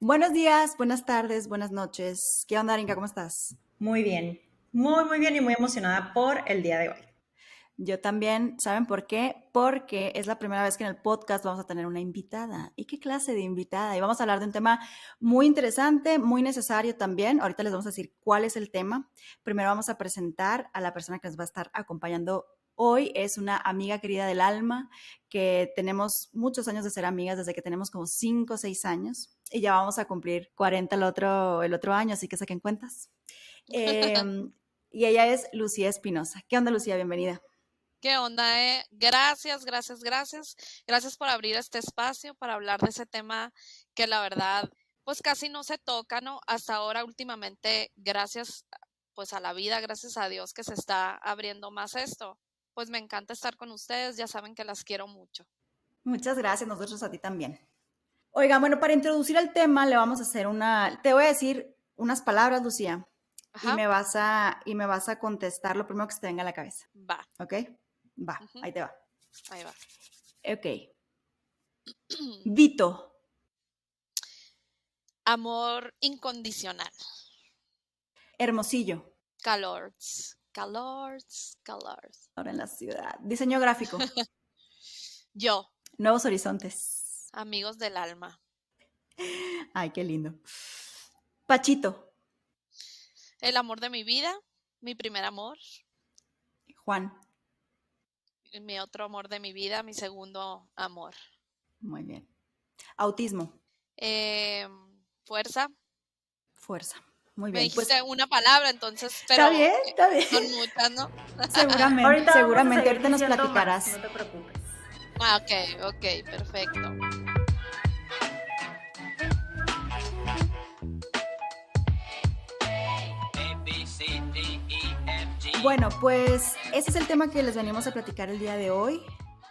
Buenos días, buenas tardes, buenas noches. ¿Qué onda, Arinka? ¿Cómo estás? Muy bien, muy bien y muy emocionada por el día de hoy. Yo también, ¿saben por qué? Porque es la primera vez que en el podcast vamos a tener una invitada. ¿Y qué clase de invitada? Y vamos a hablar de un tema muy interesante, muy necesario también. Ahorita les vamos a decir cuál es el tema. Primero vamos a presentar a la persona que nos va a estar acompañando hoy. Es una amiga querida del alma, que tenemos muchos años de ser amigas, desde que tenemos como 5 o 6 años. Y ya vamos a cumplir 40 el otro año, así que saquen cuentas. Eh, y ella es Lucía Espinosa. ¿Qué onda, Lucía? Bienvenida. ¿Qué onda, Gracias. Gracias por abrir este espacio para hablar de ese tema que la verdad, pues casi no se toca, ¿no? Hasta ahora, últimamente, gracias, pues a la vida, gracias a Dios que se está abriendo más esto. Pues me encanta estar con ustedes, ya saben que las quiero mucho. Muchas gracias, nosotros a ti también. Oigan, bueno, para introducir el tema le vamos a hacer te voy a decir unas palabras, Lucía, y Ajá, me vas a contestar lo primero que se te venga a la cabeza. va. ¿Ok? Va, Ujú, ahí te va. ahí va. Ok. Vito, Amor incondicional. Hermosillo, Calors. ahora en la ciudad. Diseño gráfico, Yo, Nuevos Horizontes. amigos del alma. Ay, qué lindo. Pachito, El amor de mi vida, mi primer amor, Juan, mi otro amor de mi vida, mi segundo amor. muy bien. Autismo, Eh, Fuerza. fuerza. Muy Me bien, pues dijiste una palabra, entonces, está pero bien, está bien. son muchas, ¿no? Seguramente, Ahorita vamos a seguramente. seguir Ahorita nos diciendo más, platicarás. no te preocupes. Ok, perfecto. Bueno, pues ese es el tema que les venimos a platicar el día de hoy,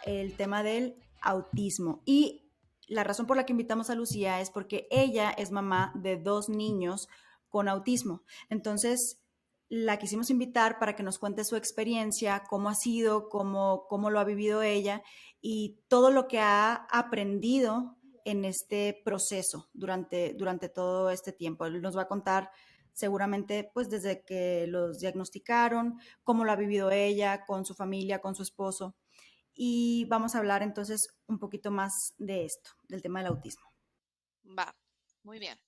el tema del autismo. Y la razón por la que invitamos a Lucía es porque ella es mamá de 2 niños con autismo. Entonces, la quisimos invitar para que nos cuente su experiencia, cómo ha sido, cómo lo ha vivido ella y todo lo que ha aprendido en este proceso durante todo este tiempo. Él nos va a contar seguramente pues desde que los diagnosticaron, cómo lo ha vivido ella con su familia, con su esposo. Y vamos a hablar entonces un poquito más de esto, del tema del autismo. Va, muy bien.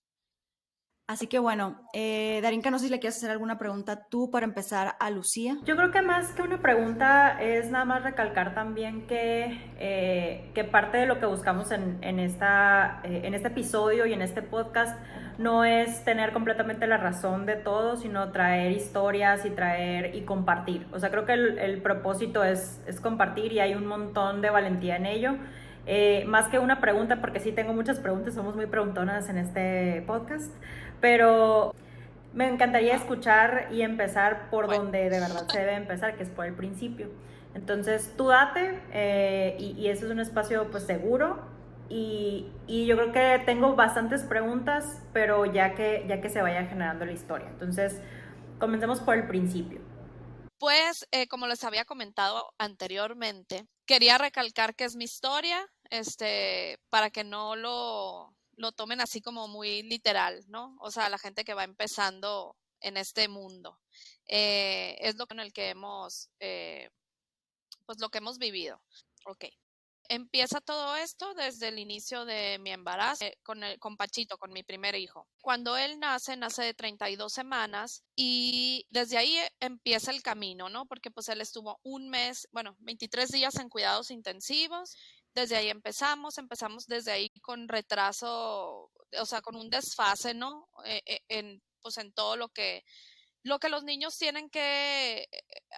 Así que bueno, Darinka, no sé si le quieres hacer alguna pregunta tú para empezar a Lucía. Yo creo que más que una pregunta es nada más recalcar también que parte de lo que buscamos en este episodio y en este podcast no es tener completamente la razón de todo, sino traer historias y traer y compartir. O sea, creo que el propósito es compartir y hay un montón de valentía en ello. Más que una pregunta, porque sí tengo muchas preguntas, somos muy preguntonas en este podcast, pero me encantaría escuchar y empezar por Bueno, donde de verdad se debe empezar, que es por el principio. Entonces, tú date y ese es un espacio pues seguro y yo creo que tengo bastantes preguntas, pero ya que se vaya generando la historia. Entonces, comencemos por el principio. Pues, como les había comentado anteriormente, quería recalcar que es mi historia, para que no lo tomen así como muy literal, ¿no? O sea, la gente que va empezando en este mundo. Es lo en el que pues lo que hemos vivido. Ok. Empieza todo esto desde el inicio de mi embarazo con Pachito, con mi primer hijo. Cuando él nace de 32 semanas y desde ahí empieza el camino, ¿no? Porque pues él estuvo un mes, bueno, 23 días en cuidados intensivos. Desde ahí empezamos desde ahí con retraso, o sea, con un desfase, ¿no? Pues en todo lo que los niños tienen que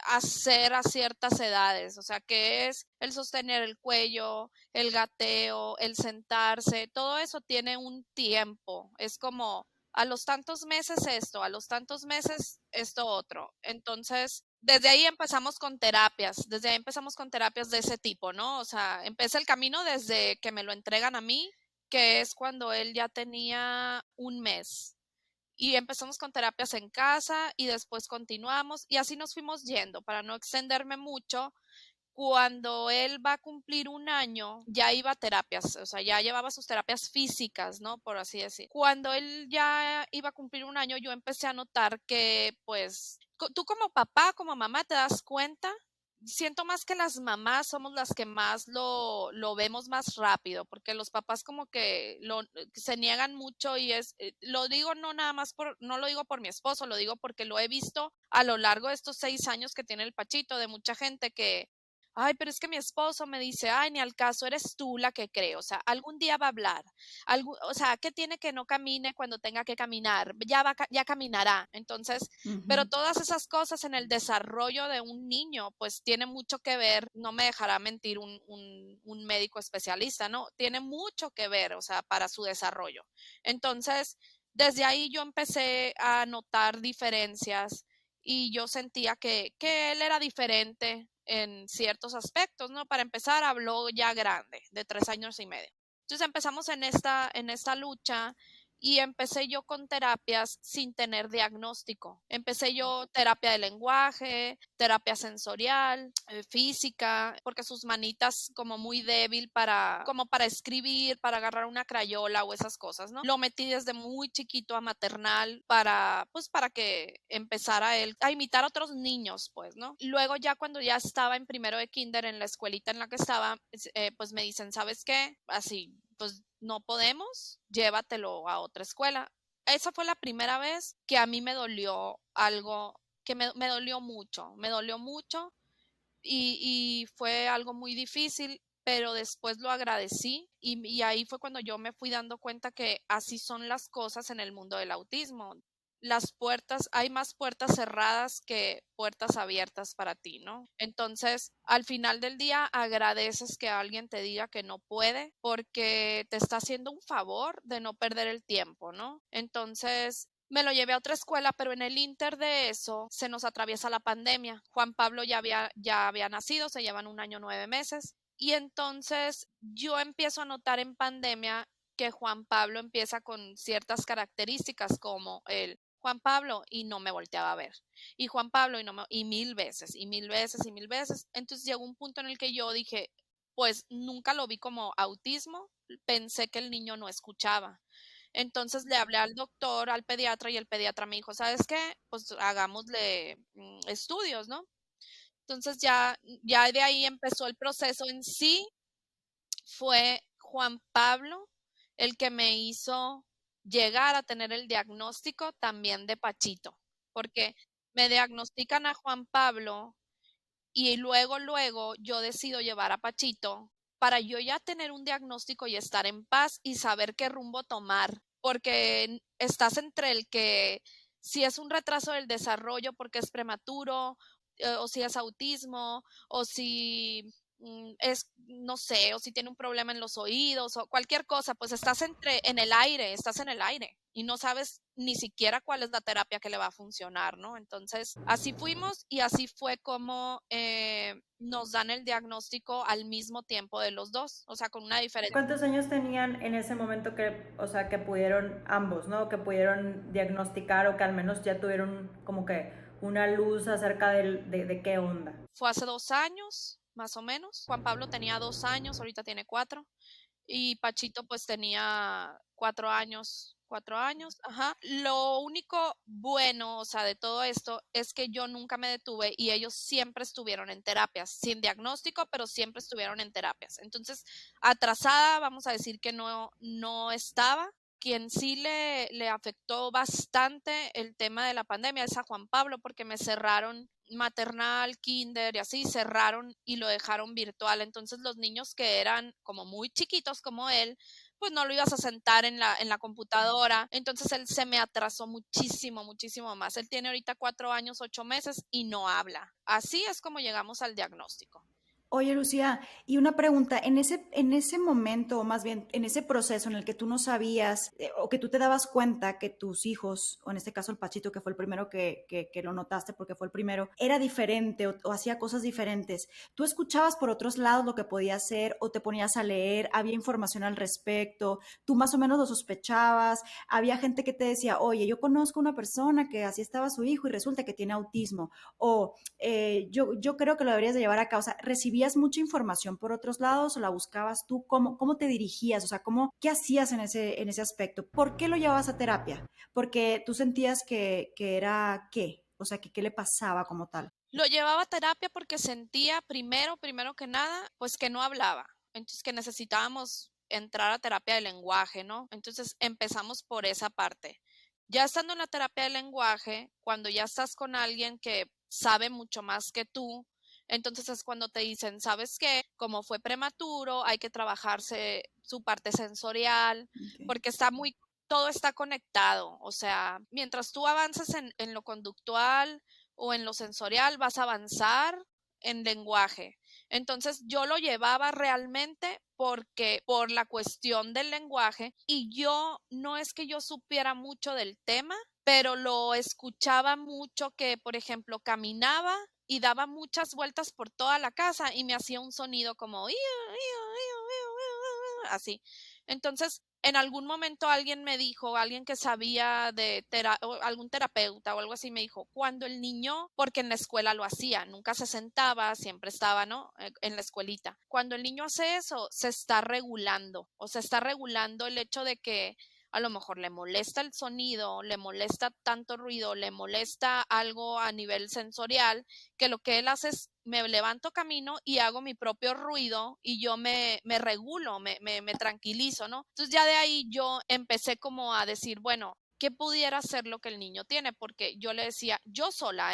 hacer a ciertas edades, o sea, que es el sostener el cuello, el gateo, el sentarse, todo eso tiene un tiempo, es como a los tantos meses esto, a los tantos meses esto otro. Entonces, desde ahí empezamos con terapias de ese tipo, ¿no? O sea, empieza el camino desde que me lo entregan a mí, que es cuando él ya tenía un mes y empezamos con terapias en casa y después continuamos y así nos fuimos yendo para no extenderme mucho. cuando él va a cumplir 1 año, ya iba a terapias, o sea, ya llevaba sus terapias físicas, ¿no? Por así decir. Cuando él ya iba a cumplir 1 año, yo empecé a notar que, pues, tú como papá, como mamá, te das cuenta. Siento más que las mamás somos las que más lo vemos más rápido, porque los papás como que se niegan mucho y lo digo no nada más no lo digo por mi esposo, lo digo porque lo he visto a lo largo de estos 6 años que tiene el Pachito, de mucha gente que, ay, pero es que mi esposo me dice, ay, ni al caso, eres tú la que cree, o sea, algún día va a hablar, o sea, ¿qué tiene que no camine cuando tenga que caminar? Ya caminará. Entonces, pero Ujú. todas esas cosas en el desarrollo de un niño, pues tiene mucho que ver, no me dejará mentir un médico especialista, ¿no? Tiene mucho que ver, o sea, para su desarrollo. Entonces, desde ahí yo empecé a notar diferencias y yo sentía que él era diferente en ciertos aspectos, ¿no? Para empezar, habló ya grande, de 3 años y medio. Entonces empezamos en esta lucha y empecé yo con terapias sin tener diagnóstico. Empecé yo terapia de lenguaje, terapia sensorial, física, porque sus manitas como muy débil como para escribir, para agarrar una crayola o esas cosas, ¿no? Lo metí desde muy chiquito a maternal pues para que empezara él a imitar a otros niños, pues, ¿no? Luego ya cuando ya estaba en primero de kinder en la escuelita en la que estaba, pues me dicen, ¿sabes qué? Así, pues no podemos, llévatelo a otra escuela. Esa fue la primera vez que a mí me dolió algo, que me dolió mucho y fue algo muy difícil, pero después lo agradecí y ahí fue cuando yo me fui dando cuenta que así son las cosas en el mundo del autismo. Las puertas, hay más puertas cerradas que puertas abiertas para ti, ¿no? Entonces, al final del día, agradeces que alguien te diga que no puede porque te está haciendo un favor de no perder el tiempo, ¿no? Entonces, me lo llevé a otra escuela, pero en el inter de eso se nos atraviesa la pandemia. Juan Pablo ya había nacido, se llevan 1 año 9 meses. Y entonces yo empiezo a notar en pandemia que Juan Pablo empieza con ciertas características como el Juan Pablo y no me volteaba a ver. Y Juan Pablo y mil veces, y mil veces, y mil veces. Entonces llegó un punto en el que yo dije, pues nunca lo vi como autismo, pensé que el niño no escuchaba. Entonces le hablé al doctor, al pediatra, y el pediatra me dijo, ¿sabes qué? Pues hagámosle estudios, ¿no? Entonces ya de ahí empezó el proceso en sí. Fue Juan Pablo el que me hizo llegar a tener el diagnóstico también de Pachito, porque me diagnostican a Juan Pablo y luego yo decido llevar a Pachito para yo ya tener un diagnóstico y estar en paz y saber qué rumbo tomar, porque estás entre el que si es un retraso del desarrollo porque es prematuro, o si es autismo, o si no sé, o si tiene un problema en los oídos, o cualquier cosa, pues estás en el aire y no sabes ni siquiera cuál es la terapia que le va a funcionar, ¿no? Entonces, así fuimos y así fue como nos dan el diagnóstico al mismo tiempo de los dos, o sea, con una diferencia. ¿Cuántos años tenían en ese momento o sea, que pudieron ambos, ¿no? Que pudieron diagnosticar o que al menos ya tuvieron como que una luz acerca de qué onda? Fue hace 2 años, más o menos. Juan Pablo tenía 2 años, ahorita tiene 4. Y Pachito pues tenía 4 años, 4 años, ajá. Lo único bueno, o sea, de todo esto es que yo nunca me detuve y ellos siempre estuvieron en terapias, sin diagnóstico, pero siempre estuvieron en terapias. Entonces, atrasada, vamos a decir que no estaba. Quien sí le afectó bastante el tema de la pandemia es a Juan Pablo, porque me cerraron maternal, kinder y así, cerraron y lo dejaron virtual. Entonces los niños que eran como muy chiquitos como él, pues no lo ibas a sentar en la computadora. Entonces él se me atrasó muchísimo, muchísimo más. Él tiene ahorita 4 años, 8 meses y no habla. Así es como llegamos al diagnóstico. Oye, Lucía, y una pregunta, en ese momento, o más bien en ese proceso en el que tú no sabías o que tú te dabas cuenta que tus hijos, o en este caso el Pachito, que fue el primero que lo notaste porque fue el primero, era diferente o hacía cosas diferentes, ¿tú escuchabas por otros lados lo que podía hacer o te ponías a leer? ¿Había información al respecto? ¿Tú más o menos lo sospechabas? ¿Había gente que te decía, oye, yo conozco una persona que así estaba su hijo y resulta que tiene autismo? O yo creo que lo deberías de llevar a cabo? O sea, ¿recibías ¿recibías mucha información por otros lados o la buscabas tú? ¿Cómo te dirigías? O sea, ¿qué hacías en ese aspecto? ¿Por qué lo llevabas a terapia? Porque tú sentías que era ¿qué? O sea, que qué le pasaba como tal. Lo llevaba a terapia porque sentía primero que nada, pues que no hablaba. Entonces que necesitábamos entrar a terapia de lenguaje, ¿no? Entonces empezamos por esa parte. Ya estando en la terapia de lenguaje, cuando ya estás con alguien que sabe mucho más que tú, entonces es cuando te dicen, ¿sabes qué? Como fue prematuro, hay que trabajarse su parte sensorial, Okay. porque todo está conectado. O sea, mientras tú avances en lo conductual, o en lo sensorial, vas a avanzar en lenguaje. Entonces yo lo llevaba realmente porque por la cuestión del lenguaje, y yo no es que yo supiera mucho del tema, pero lo escuchaba mucho, que por ejemplo caminaba y daba muchas vueltas por toda la casa y me hacía un sonido como así. Entonces, en algún momento alguien me dijo, alguien que sabía algún terapeuta o algo así, me dijo, cuando el niño, porque en la escuela lo hacía, nunca se sentaba, siempre estaba, ¿no? En la escuelita. Cuando el niño hace eso, se está regulando, o se está regulando el hecho de que a lo mejor le molesta el sonido, le molesta tanto ruido, le molesta algo a nivel sensorial, que lo que él hace es me levanto, camino y hago mi propio ruido y yo me regulo, me tranquilizo, ¿no? Entonces ya de ahí yo empecé como a decir, bueno, ¿qué pudiera ser lo que el niño tiene? Porque yo le decía, yo sola,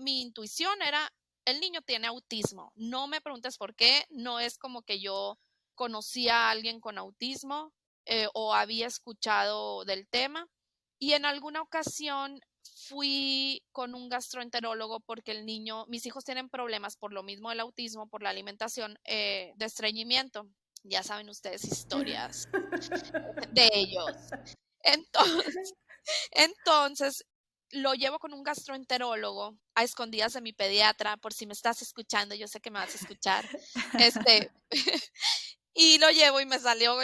mi intuición era, el niño tiene autismo. No me preguntes por qué, no es como que yo conocía a alguien con autismo o había escuchado del tema. Y en alguna ocasión fui con un gastroenterólogo porque el niño, mis hijos tienen problemas por lo mismo del autismo, por la alimentación, de estreñimiento. Ya saben ustedes historias de ellos. Entonces, entonces lo llevo con un gastroenterólogo a escondidas de mi pediatra, por si me estás escuchando, yo sé que me vas a escuchar. Este, y lo llevo y me salió,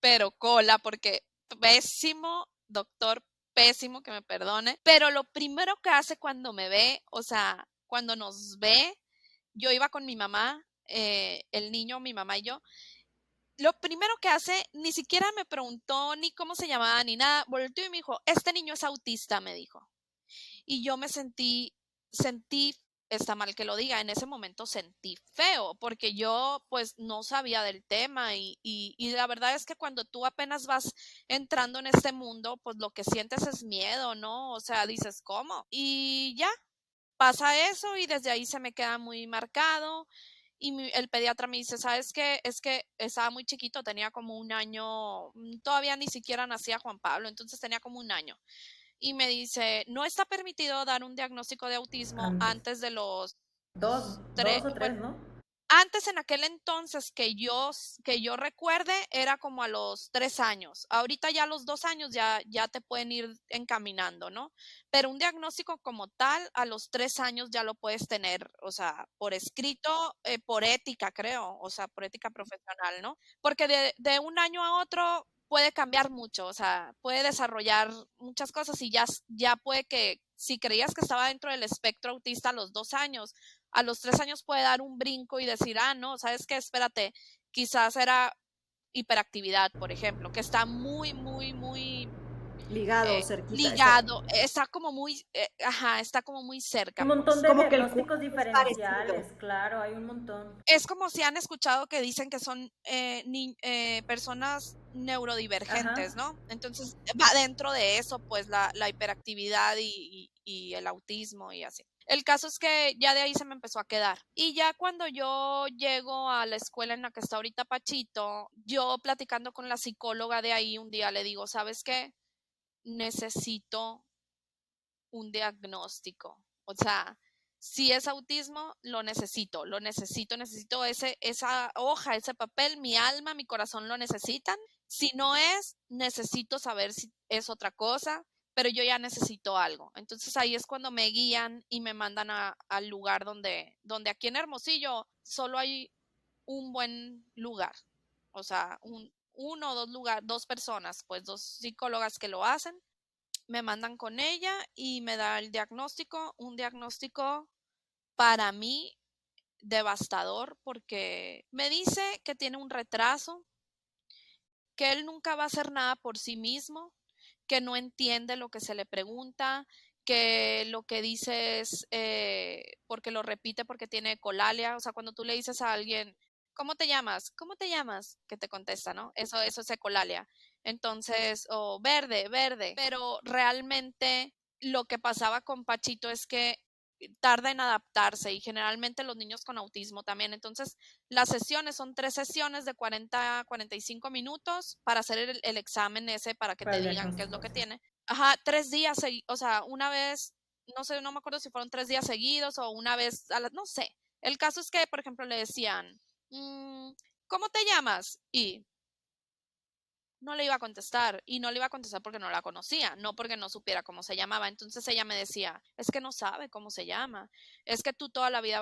pero cola, porque pésimo, doctor, pésimo, que me perdone. Pero lo primero que hace cuando me ve, o sea, cuando nos ve, yo iba con mi mamá, el niño, mi mamá y yo. Lo primero que hace, ni siquiera me preguntó ni cómo se llamaba ni nada, volteó y me dijo, este niño es autista, me dijo. Y yo sentí, está mal que lo diga, en ese momento sentí feo, porque yo pues no sabía del tema y la verdad es que cuando tú apenas vas entrando en este mundo, pues lo que sientes es miedo, ¿no? O sea, dices, ¿cómo? Y ya, pasa eso y desde ahí se me queda muy marcado. Y el pediatra me dice, ¿sabes qué? Es que estaba muy chiquito, tenía como un año, todavía ni siquiera nacía Juan Pablo, entonces tenía como un año y me dice, no está permitido dar un diagnóstico de autismo Antes. antes de los Dos o bueno, tres, ¿no? antes en aquel entonces que yo recuerde era como a los 3 años. Ahorita ya a los 2 años ya te pueden ir encaminando, ¿no? Pero un diagnóstico como tal a los 3 años ya lo puedes tener, o sea, por escrito, por ética, creo, o sea, por ética profesional, ¿no? Porque de un año a otro puede cambiar mucho, o sea, puede desarrollar muchas cosas y ya puede que si creías que estaba dentro del espectro autista a los 2 años, a los 3 años puede dar un brinco y decir, ah, no, ¿sabes qué? Espérate, quizás era hiperactividad, por ejemplo, que está muy Ligado, cerquita. ligado, está como muy, ajá, está como muy Un cerca, montón pues. de Como que el diagnósticos cuerpo es parecido. diferenciales, claro, hay un montón. Es como si han escuchado que dicen que son personas Ajá. neurodivergentes, ¿no? Entonces va dentro de eso, pues la hiperactividad y el autismo y así. El caso es que ya de ahí se me empezó a quedar. Y ya cuando yo llego a la escuela en la que está ahorita Pachito, yo platicando con la psicóloga de ahí un día le digo, ¿sabes qué? Necesito un diagnóstico. O sea, si es autismo, necesito esa hoja, ese papel, mi alma, mi corazón lo necesitan. Si no es, necesito saber si es otra cosa, pero yo ya necesito algo. Entonces ahí es cuando me guían y me mandan al lugar donde aquí en Hermosillo solo hay un buen lugar. O sea, uno o dos personas, pues dos psicólogas que lo hacen, me mandan con ella y me da el diagnóstico, un diagnóstico para mí devastador porque me dice que tiene un retraso, que él nunca va a hacer nada por sí mismo, que no entiende lo que se le pregunta, que lo que dice es porque lo repite porque tiene ecolalia. O sea, cuando tú le dices a alguien, ¿cómo te llamas? ¿Cómo te llamas? Que te contesta, ¿no? Eso es ecolalia. Entonces, o verde, verde. Pero realmente lo que pasaba con Pachito es que tarda en adaptarse y generalmente los niños con autismo también. Entonces, las sesiones son 3 sesiones de 40 a 45 minutos para hacer el examen ese para que Para te el digan qué es lo diagnóstico, que sí. tiene. Ajá, 3 días, o sea, una vez, no sé, no me acuerdo si fueron 3 días seguidos o una vez, no sé. El caso es que, por ejemplo, le decían, ¿cómo te llamas? Y no le iba a contestar y no le iba a contestar porque no la conocía, no porque no supiera cómo se llamaba. Entonces ella me decía, es que no sabe cómo se llama, es que tú toda la vida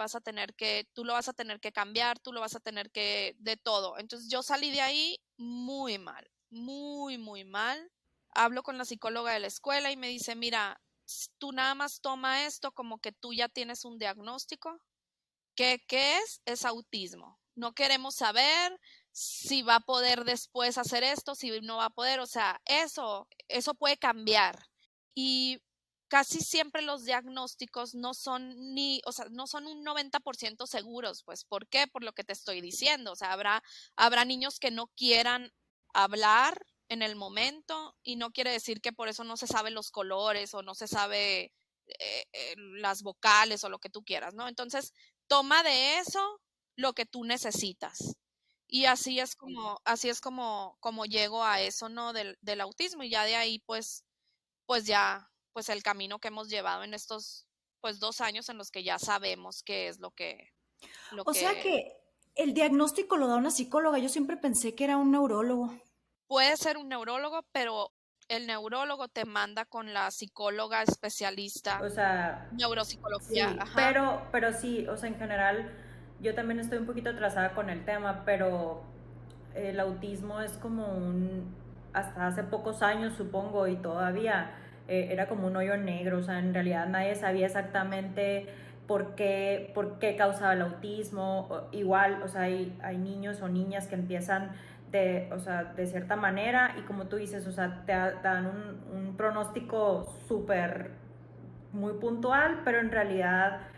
tú lo vas a tener que cambiar, tú lo vas a tener que, de todo. Entonces yo salí de ahí muy mal, muy, muy mal. Hablo con la psicóloga de la escuela y me dice, mira, tú nada más toma esto como que tú ya tienes un diagnóstico. ¿Qué es? Es autismo. No queremos saber si va a poder después hacer esto, si no va a poder, o sea, eso puede cambiar. Y casi siempre los diagnósticos no son o sea, no son un 90% seguros, pues, ¿por qué? Por lo que te estoy diciendo, o sea, habrá niños que no quieran hablar en el momento y no quiere decir que por eso no se sabe los colores o no se sabe las vocales o lo que tú quieras, ¿no? Entonces, toma de eso lo que tú necesitas. Y así es como llego a eso, ¿no? Del autismo. Y ya de ahí, pues el camino que hemos llevado en estos, pues 2 años en los que ya sabemos qué es lo O sea que que el diagnóstico lo da una psicóloga. Yo siempre pensé que era un neurólogo. puede ser un neurólogo, pero el neurólogo te manda con la psicóloga especialista, O sea, neuropsicología, sí, ajá. pero sí, o sea, en general yo también estoy un poquito atrasada con el tema, pero el autismo es como hasta hace pocos años supongo y todavía era como un hoyo negro, o sea, en realidad nadie sabía exactamente por qué causaba el autismo. Igual, o sea, hay niños o niñas que empiezan o sea, de cierta manera y como tú dices, o sea, te dan un pronóstico súper muy puntual, pero en realidad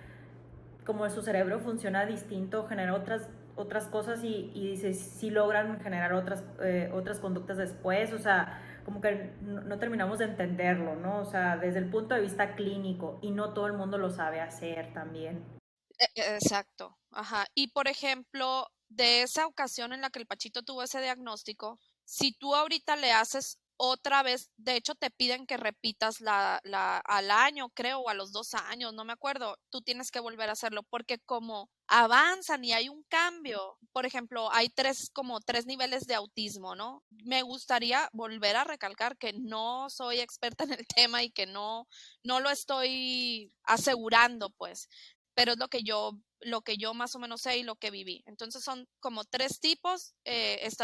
como su cerebro funciona distinto, genera otras cosas y sí logran generar otras conductas después, o sea, como que no terminamos de entenderlo, ¿no? O sea, desde el punto de vista clínico y no todo el mundo lo sabe hacer también. Exacto, ajá. Y por ejemplo, de esa ocasión en la que el Pachito tuvo ese diagnóstico, si tú ahorita le haces otra vez, de hecho te piden que repitas al año, creo, o a los 2 años, no me acuerdo, tú tienes que volver a hacerlo, porque como avanzan y hay un cambio, por ejemplo, hay como tres niveles de autismo, ¿no? Me gustaría volver a recalcar que no soy experta en el tema y que no lo estoy asegurando, pues, pero es lo que yo más o menos sé y lo que viví. Entonces son como 3 tipos,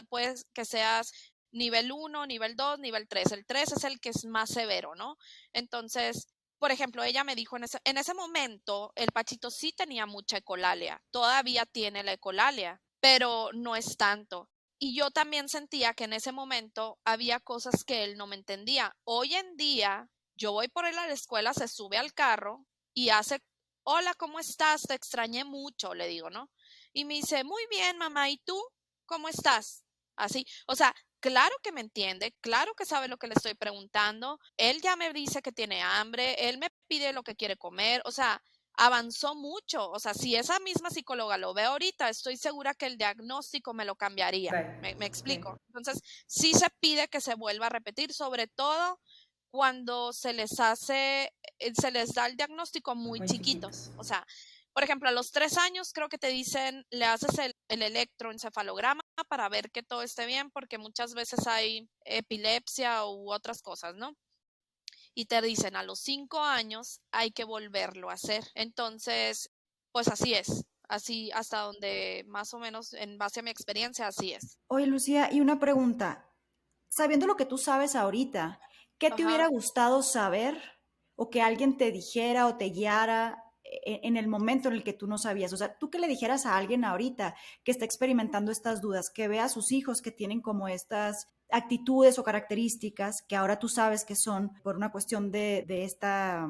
puede que seas nivel 1, nivel 2, nivel 3. El 3 es el que es más severo, ¿no? Entonces, por ejemplo, ella me dijo en ese momento, el Pachito sí tenía mucha ecolalia, todavía tiene la ecolalia, pero no es tanto. Y yo también sentía que en ese momento había cosas que él no me entendía. Hoy en día, yo voy por él a la escuela, se sube al carro y hace, hola, ¿cómo estás? Te extrañé mucho, le digo, ¿no? Y me dice, muy bien, mamá, ¿y tú? ¿Cómo estás? Así, o sea, claro que me entiende, claro que sabe lo que le estoy preguntando, él ya me dice que tiene hambre, él me pide lo que quiere comer, o sea, avanzó mucho, o sea, si esa misma psicóloga lo ve ahorita, estoy segura que el diagnóstico me lo cambiaría, Okay, me sí. explico. Entonces, sí se pide que se vuelva a repetir, sobre todo cuando se les da el diagnóstico muy Muy chiquitos. chiquitos. O sea, por ejemplo, a los 3 años creo que te dicen, le haces el electroencefalograma para ver que todo esté bien, porque muchas veces hay epilepsia u otras cosas, ¿no? Y te dicen, a los 5 años hay que volverlo a hacer. Entonces, pues así es. Así hasta donde más o menos en base a mi experiencia, así es. Oye, Lucía, y una pregunta. Sabiendo lo que tú sabes ahorita, ¿qué te hubiera Ajá. gustado saber o que alguien te dijera o te guiara en el momento en el que tú no sabías. O sea, tú que le dijeras a alguien ahorita que está experimentando estas dudas, que ve a sus hijos que tienen como estas actitudes o características que ahora tú sabes que son por una cuestión de esta,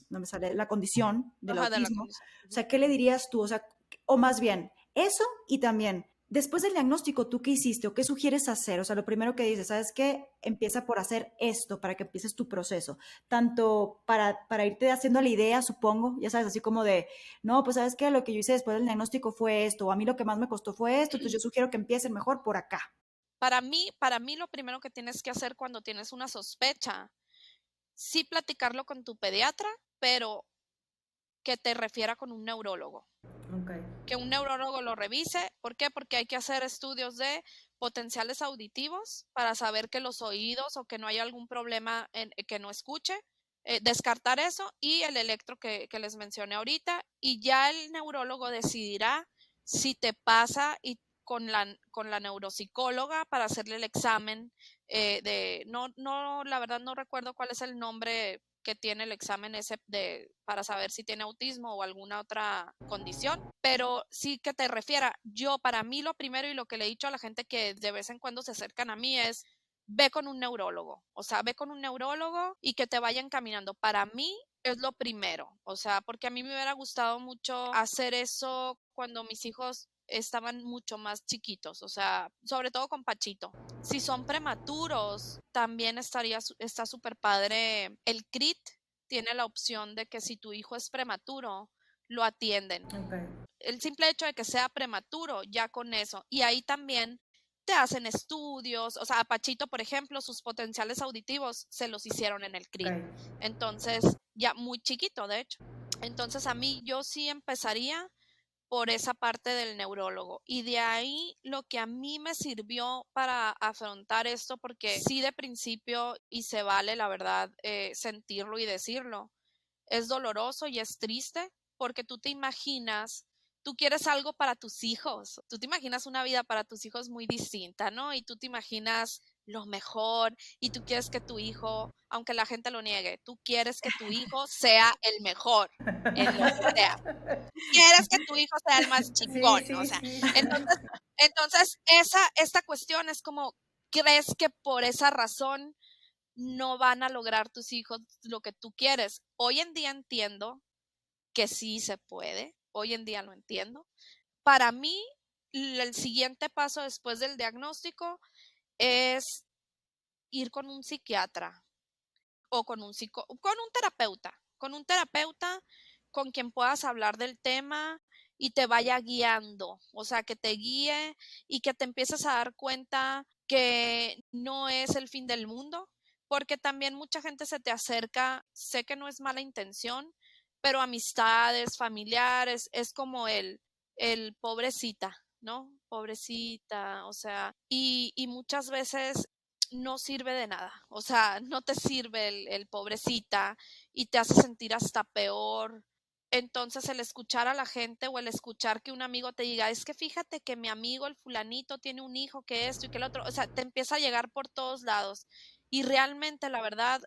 no me sale, la condición del Ajá, de la autismo. condición. O sea, ¿qué le dirías tú? O sea, o más bien, eso y también, después del diagnóstico, ¿tú qué hiciste o qué sugieres hacer? O sea, lo primero que dices, ¿sabes qué? Empieza por hacer esto para que empieces tu proceso. Tanto para irte haciendo la idea, supongo, ya sabes, así como de, no, pues ¿sabes qué? Lo que yo hice después del diagnóstico fue esto, o a mí lo que más me costó fue esto, entonces yo sugiero que empiecen mejor por acá. Para mí lo primero que tienes que hacer cuando tienes una sospecha, sí platicarlo con tu pediatra, pero que te refiera con un neurólogo. Okay. Que un neurólogo lo revise. ¿Por qué? Porque hay que hacer estudios de potenciales auditivos para saber que los oídos o que no hay algún problema en que no escuche. Descartar eso y el electro que les mencioné ahorita, y ya el neurólogo decidirá si te pasa y con la neuropsicóloga para hacerle el examen la verdad no recuerdo cuál es el nombre que tiene el examen ese para saber si tiene autismo o alguna otra condición, pero sí que te refiera. Para mí lo primero y lo que le he dicho a la gente que de vez en cuando se acercan a mí es, ve con un neurólogo, o sea, ve con un neurólogo y que te vayan caminando. Para mí es lo primero, o sea, porque a mí me hubiera gustado mucho hacer eso cuando mis hijos estaban mucho más chiquitos, o sea, sobre todo con Pachito. Si son prematuros, también está súper padre. El CRIT tiene la opción de que si tu hijo es prematuro, lo atienden. Okay. El simple hecho de que sea prematuro, ya con eso. Y ahí también te hacen estudios, o sea, a Pachito, por ejemplo, sus potenciales auditivos se los hicieron en el CRIT. Okay. Entonces, ya muy chiquito, de hecho. Entonces, a mí yo sí empezaría por esa parte del neurólogo. Y de ahí lo que a mí me sirvió para afrontar esto, porque sí de principio, y se vale la verdad sentirlo y decirlo, es doloroso y es triste porque tú te imaginas, tú quieres algo para tus hijos, tú te imaginas una vida para tus hijos muy distinta, ¿no? Y tú te imaginas lo mejor y tú quieres que tu hijo, aunque la gente lo niegue, tú quieres que tu hijo sea el mejor en lo que sea. Quieres que tu hijo sea el más Sí, chingón, o sí, sea, sí. entonces esta cuestión es como, ¿crees que por esa razón no van a lograr tus hijos lo que tú quieres? Hoy en día entiendo que sí se puede, hoy en día lo entiendo. Para mí, el siguiente paso después del diagnóstico es ir con un psiquiatra o con un terapeuta con quien puedas hablar del tema y te vaya guiando, o sea, que te guíe y que te empieces a dar cuenta que no es el fin del mundo, porque también mucha gente se te acerca, sé que no es mala intención, pero amistades, familiares, es como el pobrecita, ¿no? Pobrecita, o sea, y muchas veces no sirve de nada, o sea, no te sirve el pobrecita y te hace sentir hasta peor. Entonces el escuchar a la gente o el escuchar que un amigo te diga, es que fíjate que mi amigo el fulanito tiene un hijo que esto y que el otro, o sea, te empieza a llegar por todos lados y realmente la verdad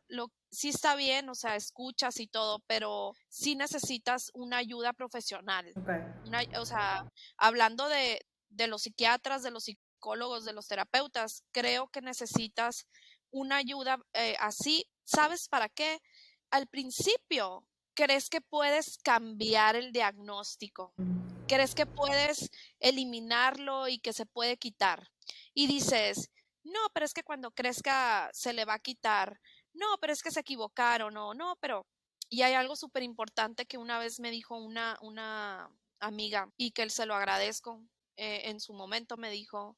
sí está bien, o sea, escuchas y todo, pero sí necesitas una ayuda profesional. Okay. O sea, hablando de los psiquiatras, de los psicólogos, de los terapeutas, creo que necesitas una ayuda así. ¿Sabes para qué? Al principio, crees que puedes cambiar el diagnóstico, crees que puedes eliminarlo y que se puede quitar. Y dices, no, pero es que cuando crezca se le va a quitar. No, pero es que se equivocaron. No, pero... Y hay algo súper importante que una vez me dijo una amiga y que se lo agradezco. En su momento me dijo,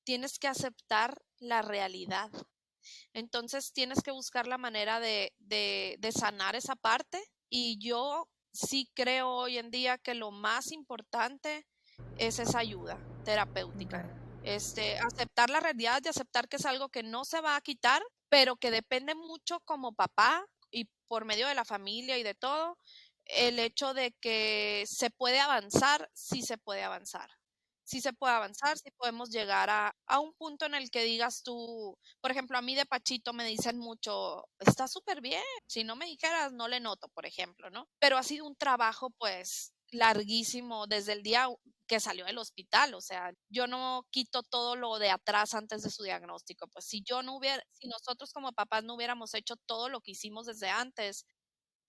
tienes que aceptar la realidad. Entonces tienes que buscar la manera de sanar esa parte, y yo sí creo hoy en día que lo más importante es esa ayuda terapéutica. Okay. Aceptar la realidad y aceptar que es algo que no se va a quitar, pero que depende mucho como papá y por medio de la familia y de todo, el hecho de que se puede avanzar, sí se puede avanzar. sí se puede avanzar, sí podemos llegar a un punto en el que digas tú, por ejemplo, a mí de Pachito me dicen mucho, está súper bien, si no me dijeras no le noto, por ejemplo, ¿no? Pero ha sido un trabajo pues larguísimo desde el día que salió del hospital, o sea, yo no quito todo lo de atrás antes de su diagnóstico, pues si nosotros como papás no hubiéramos hecho todo lo que hicimos desde antes,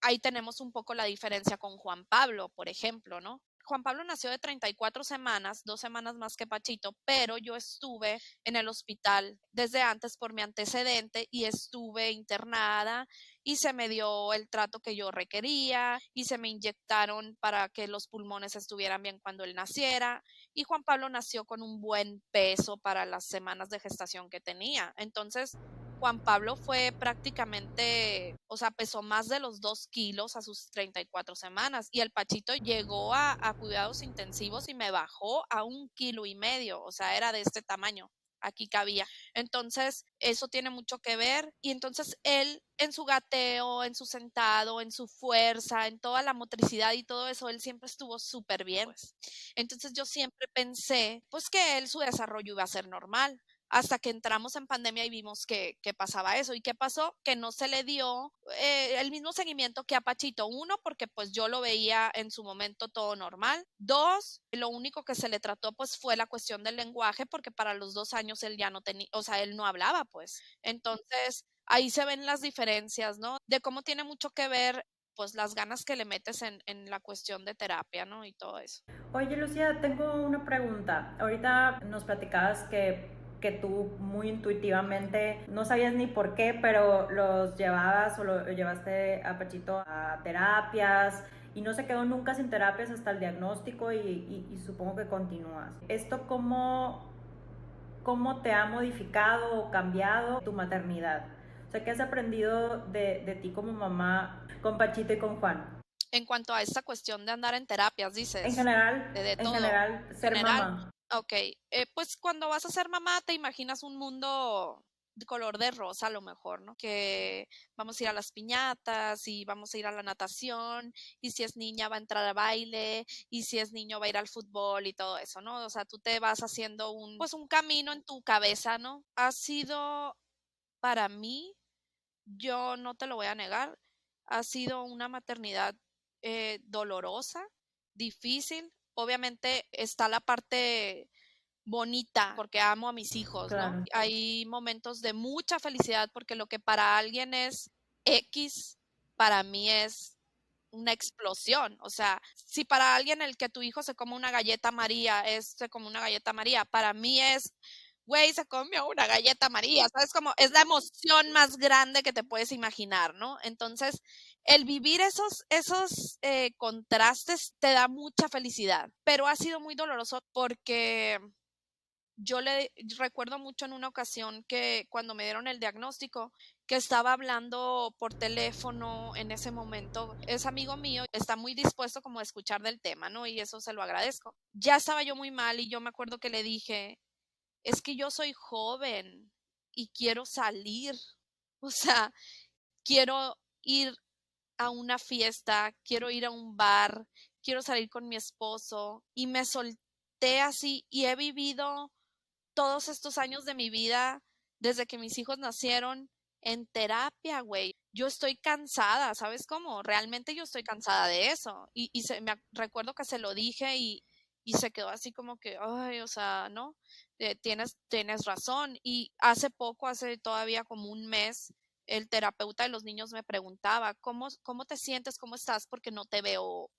ahí tenemos un poco la diferencia con Juan Pablo, por ejemplo, ¿no? Juan Pablo nació de 34 semanas, 2 semanas más que Pachito, pero yo estuve en el hospital desde antes por mi antecedente y estuve internada y se me dio el trato que yo requería y se me inyectaron para que los pulmones estuvieran bien cuando él naciera. Y Juan Pablo nació con un buen peso para las semanas de gestación que tenía. Entonces, Juan Pablo fue prácticamente, o sea, pesó más de los 2 kilos a sus 34 semanas y el Pachito llegó a cuidados intensivos y me bajó a 1,5 kilos, o sea, era de este tamaño, aquí cabía. Entonces, eso tiene mucho que ver y entonces él en su gateo, en su sentado, en su fuerza, en toda la motricidad y todo eso, él siempre estuvo súper bien. Pues. Entonces yo siempre pensé, pues que él su desarrollo iba a ser normal hasta que entramos en pandemia y vimos que pasaba eso. ¿Y qué pasó? Que no se le dio el mismo seguimiento que a Pachito. Uno, porque pues yo lo veía en su momento todo normal. Dos, lo único que se le trató pues fue la cuestión del lenguaje, porque para los 2 años él ya no tenía, o sea, él no hablaba pues. Entonces, ahí se ven las diferencias, ¿no? De cómo tiene mucho que ver pues las ganas que le metes en la cuestión de terapia, ¿no? Y todo eso. Oye, Lucía, tengo una pregunta. Ahorita nos platicabas que tú muy intuitivamente no sabías ni por qué, pero los llevabas o lo llevaste a Pachito a terapias y no se quedó nunca sin terapias hasta el diagnóstico y supongo que continúas. ¿Esto cómo te ha modificado o cambiado tu maternidad? O sea, ¿qué has aprendido de ti como mamá con Pachito y con Juan? En cuanto a esta cuestión de andar en terapias, dices, de En todo, general, ser general, mamá. ok, pues cuando vas a ser mamá te imaginas un mundo de color de rosa a lo mejor, ¿no? Que vamos a ir a las piñatas y vamos a ir a la natación y si es niña va a entrar a baile y si es niño va a ir al fútbol y todo eso, ¿no? O sea, tú te vas haciendo pues un camino en tu cabeza, ¿no? Ha sido para mí, yo no te lo voy a negar, ha sido una maternidad dolorosa, difícil. Obviamente está la parte bonita porque amo a mis hijos, ¿no? Claro. Hay momentos de mucha felicidad porque lo que para alguien es X, para mí es una explosión. O sea, si para alguien el que tu hijo se come una galleta María se come una galleta María, para mí es, güey, se comió una galleta María, ¿sabes? Como es la emoción más grande que te puedes imaginar, ¿no? Entonces, el vivir esos contrastes te da mucha felicidad, pero ha sido muy doloroso porque yo le recuerdo mucho en una ocasión que cuando me dieron el diagnóstico, que estaba hablando por teléfono en ese momento, es amigo mío, está muy dispuesto como a escuchar del tema, ¿no? Y eso se lo agradezco. Ya estaba yo muy mal y yo me acuerdo que le dije, es que yo soy joven y quiero salir, o sea, quiero ir a una fiesta, quiero ir a un bar, quiero salir con mi esposo y me solté así y he vivido todos estos años de mi vida, desde que mis hijos nacieron, en terapia, güey. Yo estoy cansada, ¿sabes cómo? Realmente yo estoy cansada de eso. Recuerdo que se lo dije y se quedó así como que, ay, o sea, ¿no? Tienes razón. Y hace poco, hace todavía como un mes, el terapeuta de los niños me preguntaba, ¿cómo te sientes? ¿Cómo estás? Porque no te veo,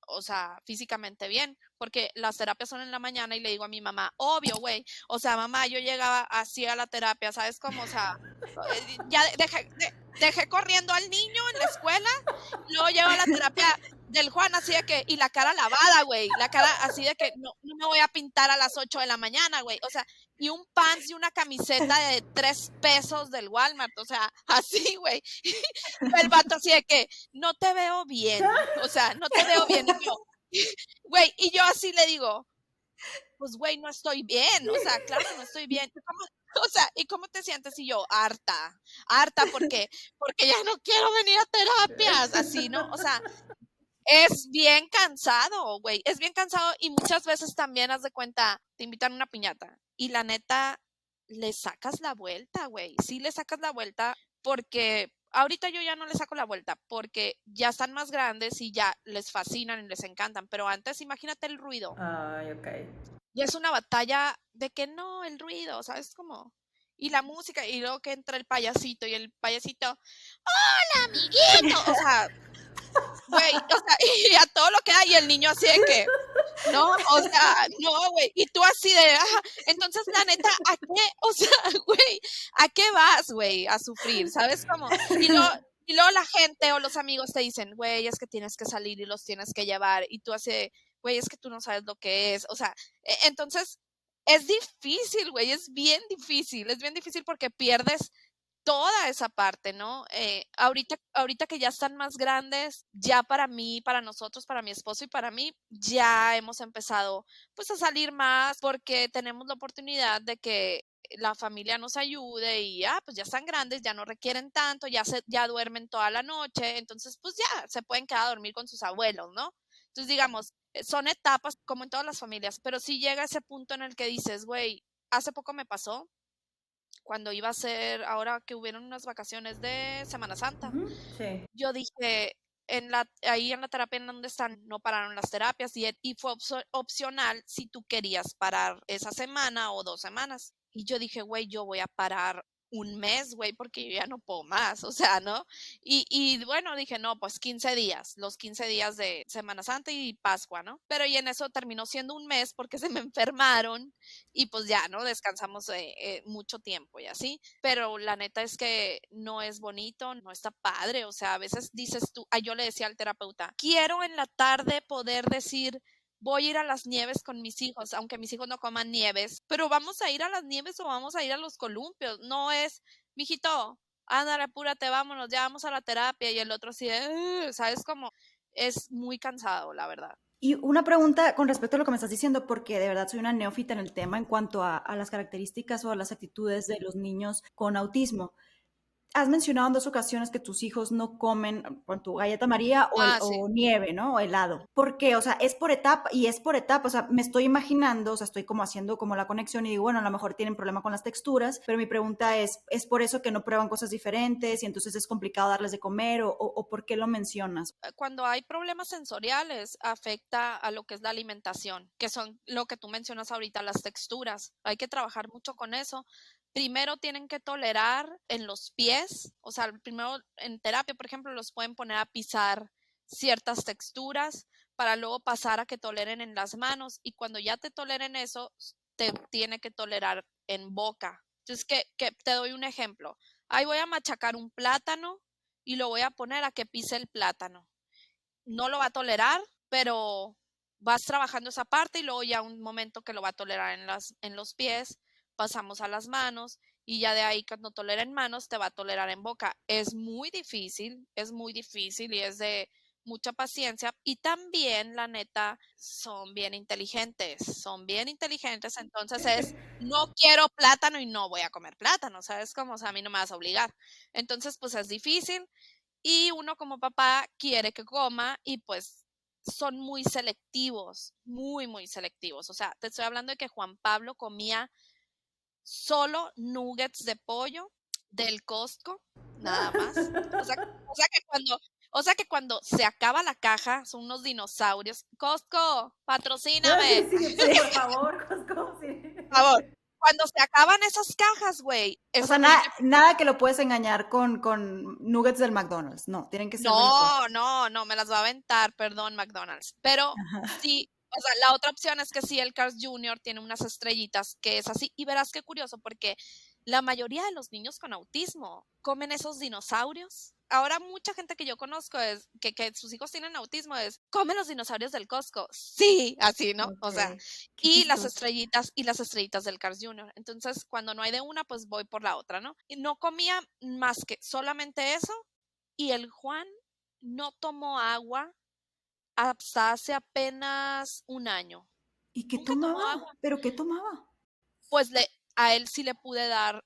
o sea, físicamente bien, porque las terapias son en la mañana y le digo a mi mamá, obvio, güey, o sea, mamá, yo llegaba así a la terapia, ¿sabes cómo? O sea, ya dejé corriendo al niño en la escuela, y luego llego a la terapia del Juan así de que, y la cara lavada, güey, la cara así de que no me voy a pintar a las 8 de la mañana, güey, o sea, y un pants y una camiseta de 3 pesos del Walmart, o sea, así, güey, el vato así de que, no te veo bien, o sea, no te veo bien, y yo, güey, y yo así le digo, pues, güey, no estoy bien, o sea, claro que no estoy bien. O sea, ¿y cómo te sientes? Y yo, harta, porque ya no quiero venir a terapias, así, ¿no? O sea, es bien cansado, güey, es bien cansado y muchas veces también, haz de cuenta, te invitan a una piñata y la neta, le sacas la vuelta, güey, sí le sacas la vuelta porque ahorita yo ya no le saco la vuelta porque ya están más grandes y ya les fascinan y les encantan, pero antes imagínate el ruido. Ay, ok. Y es una batalla de que no, el ruido, ¿sabes cómo? Y la música, y luego que entra el payasito, y el payasito, ¡hola, amiguito! O sea, güey, o sea, y a todo lo que hay, y el niño así de que, no, o sea, no, güey, y tú así de, entonces, la neta, ¿a qué? O sea, güey, ¿a qué vas, güey, a sufrir? ¿Sabes cómo? Y luego la gente o los amigos te dicen, güey, es que tienes que salir y los tienes que llevar, y tú así de, güey, es que tú no sabes lo que es, o sea, entonces, es difícil, güey, es bien difícil porque pierdes toda esa parte, ¿no? Ahorita que ya están más grandes, ya para mí, para nosotros, para mi esposo y para mí, ya hemos empezado pues a salir más porque tenemos la oportunidad de que la familia nos ayude y pues ya están grandes, ya no requieren tanto, ya duermen toda la noche, entonces pues ya se pueden quedar a dormir con sus abuelos, ¿no? Entonces digamos, son etapas como en todas las familias, pero sí llega ese punto en el que dices, güey, hace poco me pasó cuando iba a ser, ahora que hubieron unas vacaciones de Semana Santa, Ujú, sí. yo dije, ahí en la terapia en donde están, no pararon las terapias y fue opcional si tú querías parar esa semana o 2 semanas. Y yo dije, güey, yo voy a parar un mes, güey, porque yo ya no puedo más, o sea, ¿no? Y bueno, dije, no, pues 15 días, los 15 días de Semana Santa y Pascua, ¿no? Pero y en eso terminó siendo un mes porque se me enfermaron y pues ya, ¿no? Descansamos mucho tiempo y así, pero la neta es que no es bonito, no está padre, o sea, a veces dices tú, yo le decía al terapeuta, quiero en la tarde poder decir, voy a ir a las nieves con mis hijos, aunque mis hijos no coman nieves, pero vamos a ir a las nieves o vamos a ir a los columpios, no es, mijito, ándale, apúrate, vámonos, ya vamos a la terapia y el otro así, ¿sabes cómo? Es muy cansado, la verdad. Y una pregunta con respecto a lo que me estás diciendo, porque de verdad soy una neófita en el tema en cuanto a las características o a las actitudes de los niños con autismo. Has mencionado en 2 ocasiones que tus hijos no comen con tu galleta María Sí. o nieve, ¿no? O helado. ¿Por qué? O sea, es por etapa y es por etapa. O sea, me estoy imaginando, o sea, estoy como haciendo como la conexión y digo, bueno, a lo mejor tienen problema con las texturas, pero mi pregunta ¿es por eso que no prueban cosas diferentes y entonces es complicado darles de comer o por qué lo mencionas? Cuando hay problemas sensoriales, afecta a lo que es la alimentación, que son lo que tú mencionas ahorita, las texturas. Hay que trabajar mucho con eso. Primero tienen que tolerar en los pies, o sea, primero en terapia, por ejemplo, los pueden poner a pisar ciertas texturas para luego pasar a que toleren en las manos y cuando ya te toleren eso, te tiene que tolerar en boca. Entonces, que te doy un ejemplo. Ahí voy a machacar un plátano y lo voy a poner a que pise el plátano. No lo va a tolerar, pero vas trabajando esa parte y luego ya un momento que lo va a tolerar en los pies, pasamos a las manos y ya de ahí cuando tolera en manos te va a tolerar en boca. Es muy difícil y es de mucha paciencia y también la neta son bien inteligentes, entonces es no quiero plátano y no voy a comer plátano, ¿sabes? Como, o sea, a mí no me vas a obligar. Entonces, pues es difícil, y uno como papá quiere que coma y pues son muy selectivos, muy, muy selectivos. O sea, te estoy hablando de que Juan Pablo comía solo nuggets de pollo del Costco, nada más. O sea que cuando, o sea que cuando se acaba la caja, son unos dinosaurios. Costco, No, sí, patrocíname, sí, sí, por favor, Cosco, sí. por favor. Cuando se acaban esas cajas, güey, O es sea, horrible. nada que lo puedes engañar con nuggets del McDonald's. No, tienen que ser del No, Costco. no, me las va a aventar, perdón, McDonald's. Pero sí, o sea, la otra opción es que sí, el Cars Junior tiene unas estrellitas que es así. Y verás qué curioso, porque la mayoría de los niños con autismo comen esos dinosaurios. Ahora mucha gente que yo conozco es que sus hijos tienen autismo es, come los dinosaurios del Costco. Sí, así, ¿no? Ok, O sea, qué chistoso. y las estrellitas del Cars Junior. Entonces, cuando no hay de una, pues voy por la otra, ¿no? Y no comía más que solamente eso y el Juan no tomó agua hasta hace apenas un año. ¿Y qué Nunca tomó tomaba? agua. ¿Pero qué tomaba? Pues a él sí le pude dar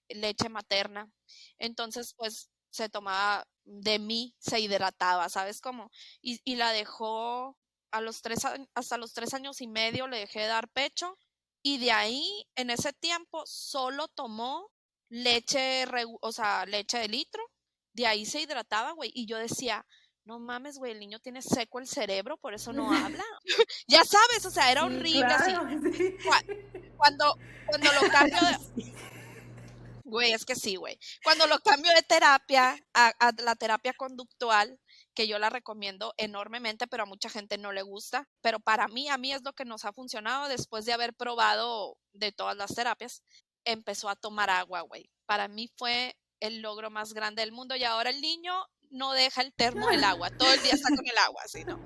leche materna. Entonces, pues se tomaba de mí, se hidrataba, ¿sabes cómo? Y la dejó hasta los 3 años y medio, le dejé de dar pecho, y de ahí, en ese tiempo, solo tomó leche, o sea, leche de litro, de ahí se hidrataba, güey, y yo decía, no mames, güey, el niño tiene seco el cerebro, por eso no habla. Ya sabes, o sea, era Sí, horrible así. claro, sí. Cua- Cuando lo cambio de, Sí. güey, es que sí, güey. Cuando lo cambio de terapia a la terapia conductual, que yo la recomiendo enormemente, pero a mucha gente no le gusta, pero para mí, a mí es lo que nos ha funcionado después de haber probado de todas las terapias, empezó a tomar agua, güey. Para mí fue el logro más grande del mundo y ahora el niño no deja el termo del agua, todo el día está con el agua, ¿sí, no?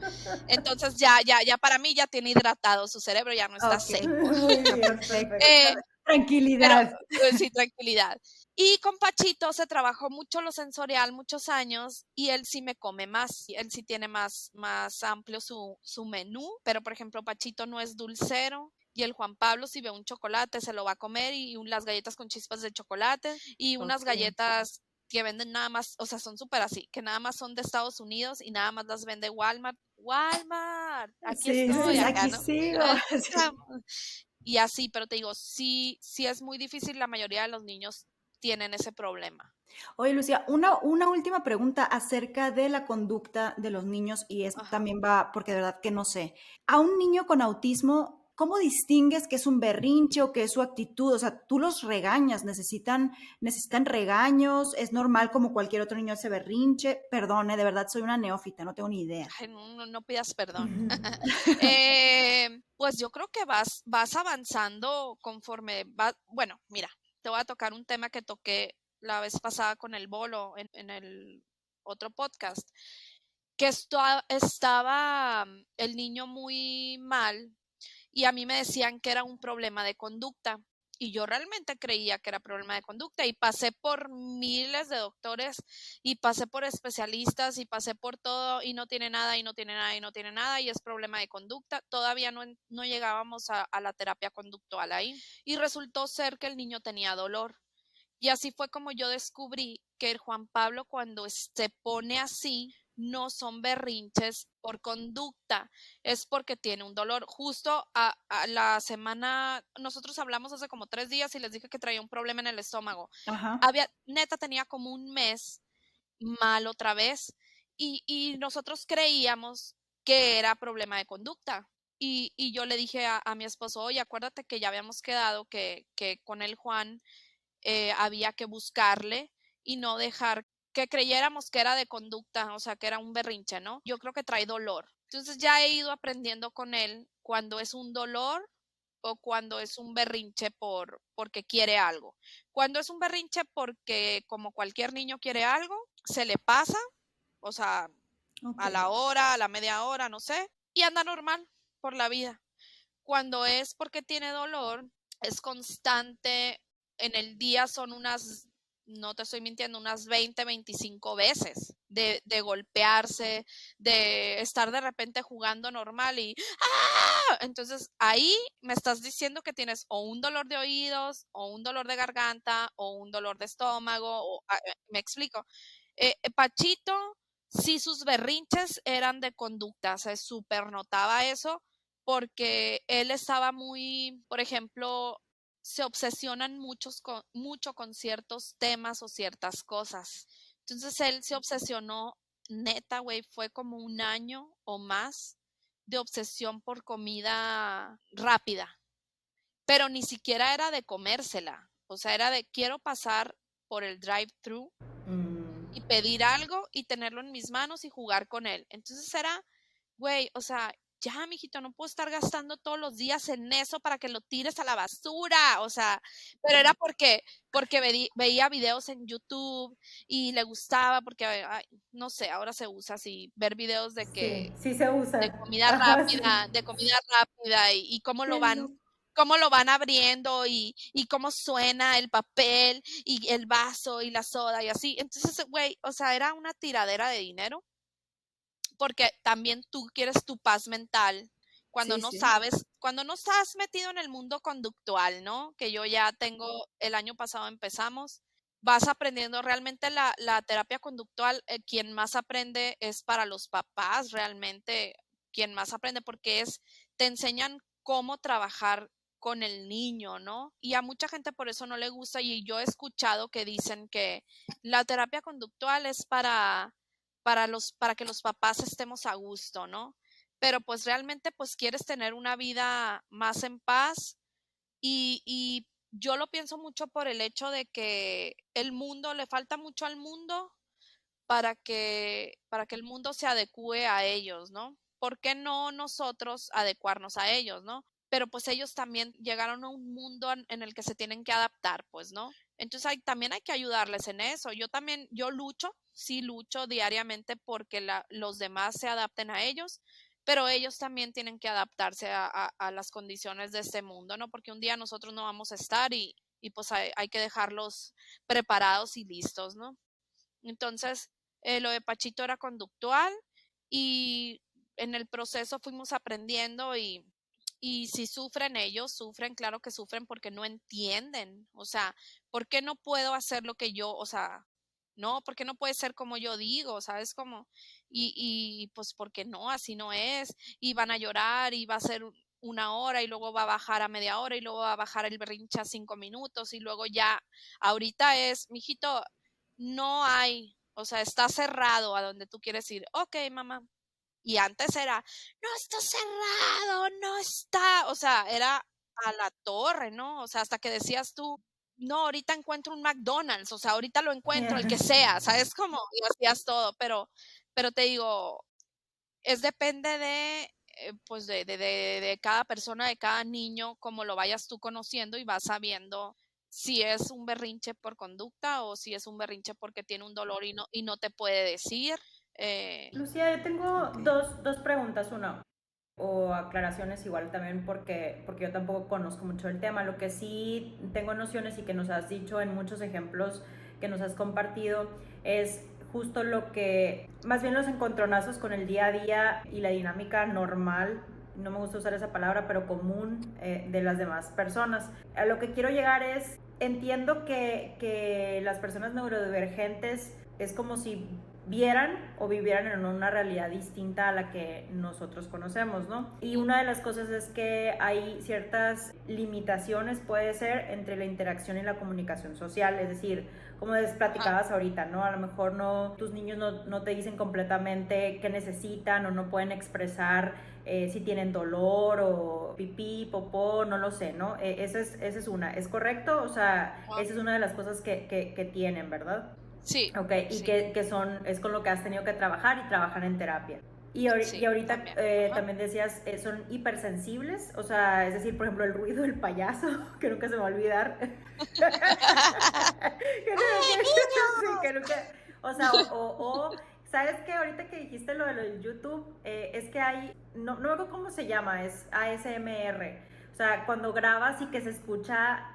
Entonces ya para mí ya tiene hidratado su cerebro, ya no está Ok, seco. Muy bien, perfecto. perfecto. Eh, pero Tranquilidad. sí, tranquilidad. Y con Pachito se trabajó mucho lo sensorial muchos años y él sí me come más, él sí tiene más amplio su menú, pero por ejemplo Pachito no es dulcero. Y el Juan Pablo, si ve un chocolate, se lo va a comer y las galletas con chispas de chocolate y unas Ok. galletas que venden nada más, o sea, son súper así, que nada más son de Estados Unidos y nada más las vende Walmart. Walmart, aquí Sí, sí, estoy, sí, acá, aquí ¿no? sigo. Sí. Estamos. Y así, pero te digo, sí es muy difícil, la mayoría de los niños tienen ese problema. Oye, Lucía, una última pregunta acerca de la conducta de los niños y es Ajá. también va, porque de verdad que no sé. A un niño con autismo, ¿cómo distingues que es un berrinche o que es su actitud? O sea, tú los regañas, necesitan regaños, es normal como cualquier otro niño ese berrinche. Perdone, de verdad soy una neófita, no tengo ni idea. Ay, no pidas perdón. Ujú. Pues yo creo que vas avanzando conforme va. Bueno, mira, te voy a tocar un tema que toqué la vez pasada con el bolo en el otro podcast, que estaba el niño muy mal y a mí me decían que era un problema de conducta. Y yo realmente creía que era problema de conducta y pasé por miles de doctores y pasé por especialistas y pasé por todo y no tiene nada y no tiene nada y no tiene nada y es problema de conducta. Todavía no llegábamos a la terapia conductual ahí y resultó ser que el niño tenía dolor. Y así fue como yo descubrí que el Juan Pablo cuando se pone así no son berrinches por conducta, es porque tiene un dolor. Justo a la semana, nosotros hablamos hace como 3 días y les dije que traía un problema en el estómago. Ajá. Neta tenía como un mes mal otra vez y nosotros creíamos que era problema de conducta. Y yo le dije a mi esposo, oye, acuérdate que ya habíamos quedado que con el Juan había que buscarle y no dejar que creyéramos que era de conducta, o sea, que era un berrinche, ¿no? Yo creo que trae dolor. Entonces ya he ido aprendiendo con él cuando es un dolor o cuando es un berrinche porque quiere algo. Cuando es un berrinche porque como cualquier niño quiere algo, se le pasa, o sea, Ok. a la hora, a la media hora, no sé, y anda normal por la vida. Cuando es porque tiene dolor, es constante, en el día son unas, no te estoy mintiendo, unas 20, 25 veces de golpearse, de estar de repente jugando normal y ¡ah! Entonces ahí me estás diciendo que tienes o un dolor de oídos, o un dolor de garganta, o un dolor de estómago, me explico. Pachito, sí sus berrinches eran de conducta, se súper notaba eso porque él estaba muy, por ejemplo, se obsesionan mucho con ciertos temas o ciertas cosas. Entonces él se obsesionó, neta, güey, fue como un año o más de obsesión por comida rápida, pero ni siquiera era de comérsela, o sea, era de quiero pasar por el drive-thru Mm. y pedir algo y tenerlo en mis manos y jugar con él. Entonces era, güey, o sea, ya, mijito, no puedo estar gastando todos los días en eso para que lo tires a la basura, o sea, pero era porque veía videos en YouTube y le gustaba, porque, ay, no sé, ahora se usa así, ver videos Sí, sí se usa. Ajá, sí. de comida rápida y Qué loco. cómo lo van abriendo y cómo suena el papel y el vaso y la soda y así. Entonces, güey, o sea, era una tiradera de dinero porque también tú quieres tu paz mental Sí, sí. cuando no estás metido en el mundo conductual, ¿no? Que yo ya tengo, el año pasado empezamos, vas aprendiendo realmente la terapia conductual, quien más aprende es para los papás, realmente quien más aprende, porque te enseñan cómo trabajar con el niño, ¿no? Y a mucha gente por eso no le gusta, y yo he escuchado que dicen que la terapia conductual es para que los papás estemos a gusto, ¿no? Pero pues realmente pues quieres tener una vida más en paz, y yo lo pienso mucho por el hecho de que le falta mucho al mundo para que el mundo se adecue a ellos, ¿no? ¿Por qué no nosotros adecuarnos a ellos, ¿no? Pero pues ellos también llegaron a un mundo en el que se tienen que adaptar, pues, ¿no? Entonces también hay que ayudarles en eso. Yo lucho, sí lucho diariamente porque los demás se adapten a ellos, pero ellos también tienen que adaptarse a las condiciones de este mundo, ¿no? Porque un día nosotros no vamos a estar, y pues hay que dejarlos preparados y listos, ¿no? Entonces, lo de Pachito era conductual, y en el proceso fuimos aprendiendo, y si sufren ellos, sufren, claro que sufren porque no entienden. O sea, ¿por qué no puedo hacer lo que yo, o sea, no, ¿por qué no puede ser como yo digo? ¿Sabes cómo? Y pues porque no, así no es. Y van a llorar y va a ser una hora, y luego va a bajar a media hora, y luego va a bajar el berrinche a 5 minutos, y luego ya, ahorita mijito, no hay, o sea, está cerrado a donde tú quieres ir. Ok, mamá. Y antes era, no está cerrado, no está, o sea, era a la torre, ¿no? O sea, hasta que decías tú, no, ahorita encuentro un McDonald's, o sea, ahorita lo encuentro, el que sea, ¿sabes cómo? Y hacías todo, pero te digo, depende pues de cada persona, de cada niño, como lo vayas tú conociendo, y vas sabiendo si es un berrinche por conducta o si es un berrinche porque tiene un dolor y no te puede decir. Lucía, yo tengo Ok. dos preguntas. Uno, o aclaraciones igual también porque yo tampoco conozco mucho el tema. Lo que sí tengo nociones y que nos has dicho en muchos ejemplos que nos has compartido es justo lo que, más bien los encontronazos con el día a día y la dinámica normal, no me gusta usar esa palabra, pero común de las demás personas. A lo que quiero llegar es, entiendo que las personas neurodivergentes es como si vieran o vivieran en una realidad distinta a la que nosotros conocemos, ¿no? Y una de las cosas es que hay ciertas limitaciones, puede ser, entre la interacción y la comunicación social, es decir, como les platicabas ahorita, ¿no? A lo mejor tus niños no te dicen completamente qué necesitan, o no pueden expresar si tienen dolor o pipí, popó, no lo sé, ¿no? Esa es una, ¿es correcto? O sea, Ajá. esa es una de las cosas que tienen, ¿verdad? Sí, Ok, y sí, es con lo que has tenido que trabajar y trabajar en terapia. Y sí, ahorita también. Ajá. también decías, son hipersensibles, o sea, es decir, por ejemplo, el ruido del payaso, que nunca se me va a olvidar. ¡Ay, Sí, que niños! nunca, o sea, ¿sabes qué? Ahorita que dijiste lo del YouTube, es que hay, no me acuerdo cómo se llama, es ASMR, o sea, cuando grabas y que se escucha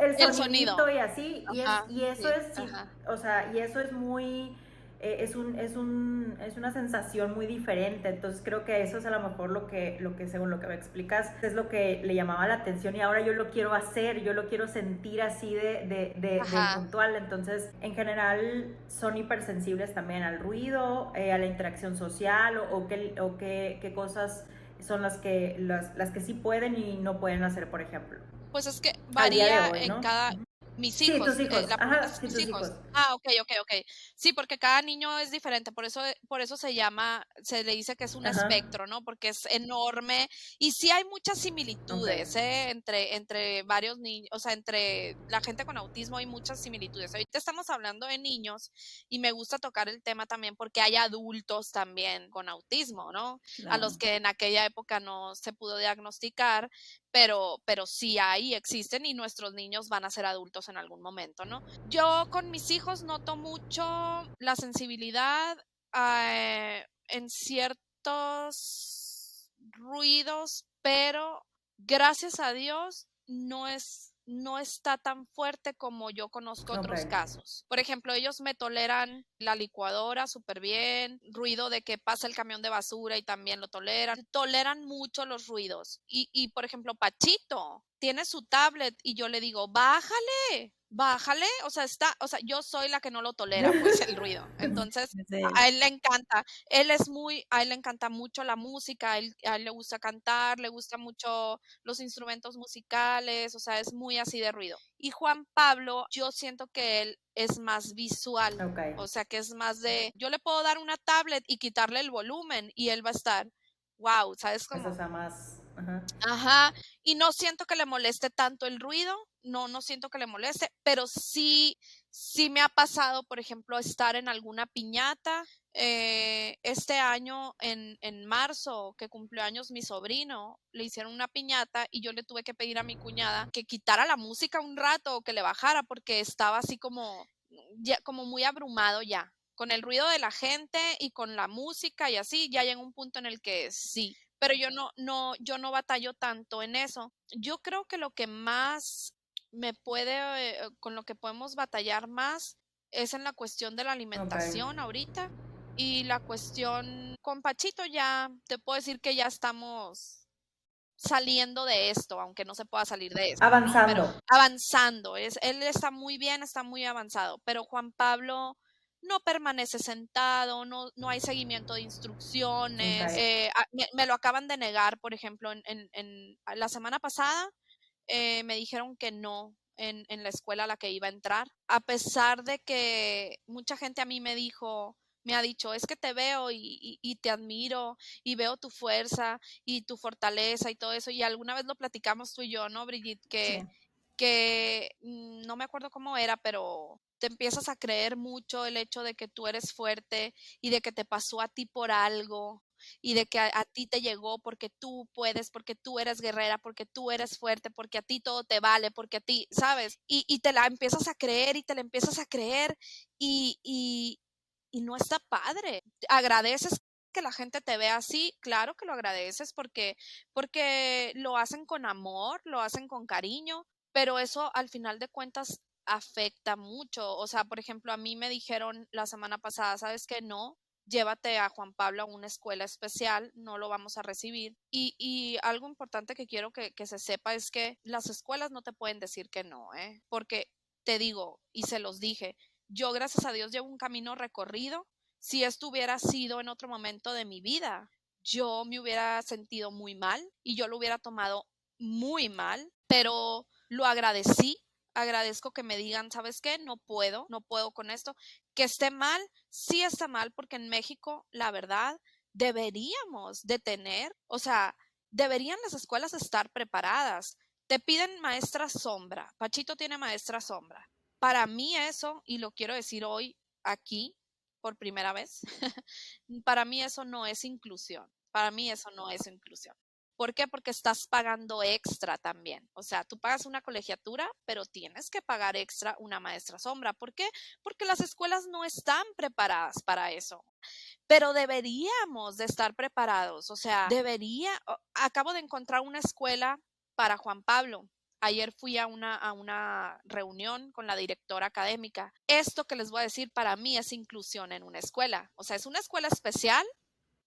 el El sonido. sonidito y así, Ajá, y eso sí, es, sí, ajá. o sea, y eso es muy, es una sensación muy diferente. Entonces creo que eso es a lo mejor lo que según lo que me explicas es lo que le llamaba la atención, y ahora yo lo quiero hacer, yo lo quiero sentir así de Ajá. puntual. Entonces en general son hipersensibles también al ruido, a la interacción social, o qué cosas son las que sí pueden y no pueden hacer, por ejemplo, Pues es que al día de varía hoy, en ¿no? cada. Mis Sí, tus hijos, hijos, la pregunta ajá, es sí, mis tus hijos. hijos. Ok, ok, ok. Sí, porque cada niño es diferente, por eso se le dice que es un Ajá, espectro, ¿no? Porque es enorme, y sí hay muchas ok. similitudes, ¿eh? Entre varios niños, o sea, entre la gente con autismo hay muchas similitudes. Ahorita estamos hablando de niños, y me gusta tocar el tema también porque hay adultos también con autismo, ¿no? A los Claro. que en aquella época no se pudo diagnosticar, pero sí hay, existen, y nuestros niños van a ser adultos en algún momento, ¿no? Yo con mis hijos noto mucho la sensibilidad en ciertos ruidos, pero gracias a Dios no está tan fuerte como yo conozco Ok. otros casos. Por ejemplo, ellos me toleran la licuadora súper bien, ruido de que pasa el camión de basura y también lo toleran mucho los ruidos. Y por ejemplo, Pachito tiene su tablet y yo le digo, bájale, bájale, o sea, yo soy la que no lo tolera, pues, el ruido. Entonces, Sí. a él le encanta. A él le encanta mucho la música, a él le gusta cantar, le gusta mucho los instrumentos musicales, o sea, es muy así de ruido. Y Juan Pablo, yo siento que él es más visual, Ok. o sea, que es más de, yo le puedo dar una tablet y quitarle el volumen y él va a estar, wow, ¿sabes Eso cómo? sea más. Ajá. Ajá, y no siento que le moleste tanto el ruido, no siento que le moleste, pero sí me ha pasado, por ejemplo, estar en alguna piñata. Este año, en marzo, que cumplió años mi sobrino, le hicieron una piñata y yo le tuve que pedir a mi cuñada que quitara la música un rato o que le bajara porque estaba así como, ya, como muy abrumado ya. Con el ruido de la gente y con la música y así, ya llega un punto en el que sí, pero yo no batallo tanto en eso. Yo creo que lo que más con lo que podemos batallar más es en la cuestión de la Ok. alimentación ahorita y la cuestión con Pachito ya te puedo decir que ya estamos saliendo de esto, aunque no se pueda salir de esto, ¿no? Pero Avanzando. avanzando, él está muy bien, está muy avanzado, pero Juan Pablo no permanece sentado, no hay seguimiento de instrucciones, Ok. me lo acaban de negar, por ejemplo, la semana pasada me dijeron que no. En la escuela a la que iba a entrar, a pesar de que mucha gente a mí me ha dicho, es que te veo y te admiro y veo tu fuerza y tu fortaleza y todo eso. Y alguna vez lo platicamos tú y yo, ¿no, Brigitte? Sí. Que no me acuerdo cómo era, pero te empiezas a creer mucho el hecho de que tú eres fuerte y de que te pasó a ti por algo y de que a ti te llegó porque tú puedes, porque tú eres guerrera, porque tú eres fuerte, porque a ti todo te vale, porque a ti, ¿sabes? Y te la empiezas a creer y te la empiezas a creer y, y, y no está padre. Agradeces que la gente te vea así, claro que lo agradeces porque lo hacen con amor, lo hacen con cariño, pero eso al final de cuentas afecta mucho. O sea, por ejemplo, a mí me dijeron la semana pasada, ¿sabes qué? No, llévate a Juan Pablo a una escuela especial, no lo vamos a recibir. Y algo importante que quiero que se sepa es que las escuelas no te pueden decir que no, ¿eh? Porque te digo, y se los dije, yo gracias a Dios llevo un camino recorrido. Si esto hubiera sido en otro momento de mi vida, yo me hubiera sentido muy mal y yo lo hubiera tomado muy mal, pero lo agradecí, agradezco que me digan, ¿sabes qué? No puedo con esto. Que esté mal, sí está mal, porque en México, la verdad, deberíamos de tener, o sea, deberían las escuelas estar preparadas. Te piden maestra sombra. Pachito tiene maestra sombra. Para mí eso, y lo quiero decir hoy aquí por primera vez, para mí eso no es inclusión. Para mí eso no es inclusión. ¿Por qué? Porque estás pagando extra también. O sea, tú pagas una colegiatura, pero tienes que pagar extra una maestra sombra. ¿Por qué? Porque las escuelas no están preparadas para eso. Pero deberíamos de estar preparados. O sea, acabo de encontrar una escuela para Juan Pablo. Ayer fui a una reunión con la directora académica. Esto que les voy a decir para mí es inclusión en una escuela. O sea, es una escuela especial,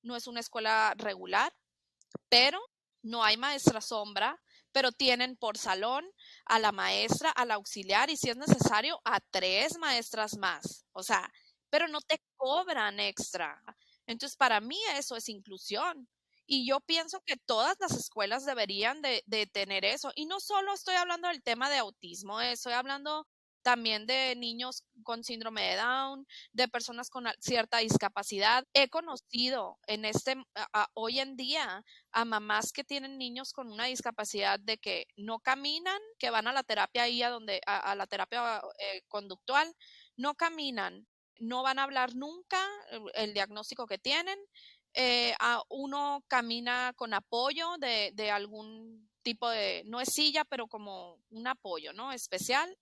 no es una escuela regular, pero no hay maestra sombra, pero tienen por salón a la maestra, al auxiliar y si es necesario a 3 maestras más. O sea, pero no te cobran extra. Entonces, para mí eso es inclusión. Y yo pienso que todas las escuelas deberían de tener eso. Y no solo estoy hablando del tema de autismo, estoy hablando también de niños con síndrome de Down, de personas con cierta discapacidad. He conocido hoy en día a mamás que tienen niños con una discapacidad de que no caminan, que van a la terapia ahí a la terapia conductual, no caminan, no van a hablar nunca el diagnóstico que tienen. Uno camina con apoyo de algún tipo de, no es silla, pero como un apoyo, ¿no? Especial.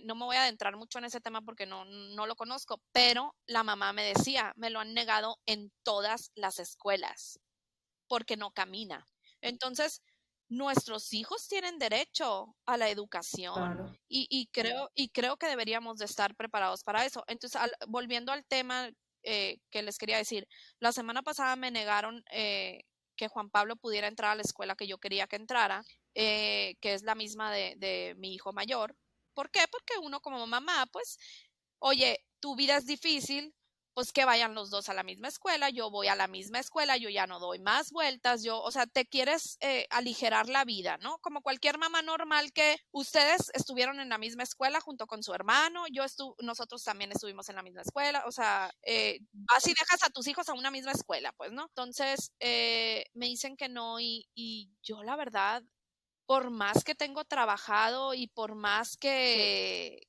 No me voy a adentrar mucho en ese tema porque no lo conozco, pero la mamá me decía, me lo han negado en todas las escuelas porque no camina. Entonces, nuestros hijos tienen derecho a la educación Claro. y creo que deberíamos de estar preparados para eso. Entonces, volviendo al tema que les quería decir, la semana pasada me negaron que Juan Pablo pudiera entrar a la escuela que yo quería que entrara, que es la misma de mi hijo mayor. ¿Por qué? Porque uno como mamá, pues, oye, tu vida es difícil, pues que vayan los dos a la misma escuela, yo voy a la misma escuela, yo ya no doy más vueltas, o sea, te quieres aligerar la vida, ¿no? Como cualquier mamá normal que ustedes estuvieron en la misma escuela junto con su hermano, nosotros también estuvimos en la misma escuela, o sea, vas y dejas a tus hijos a una misma escuela, pues, ¿no? Entonces, me dicen que no y yo la verdad por más que tengo trabajado y por más que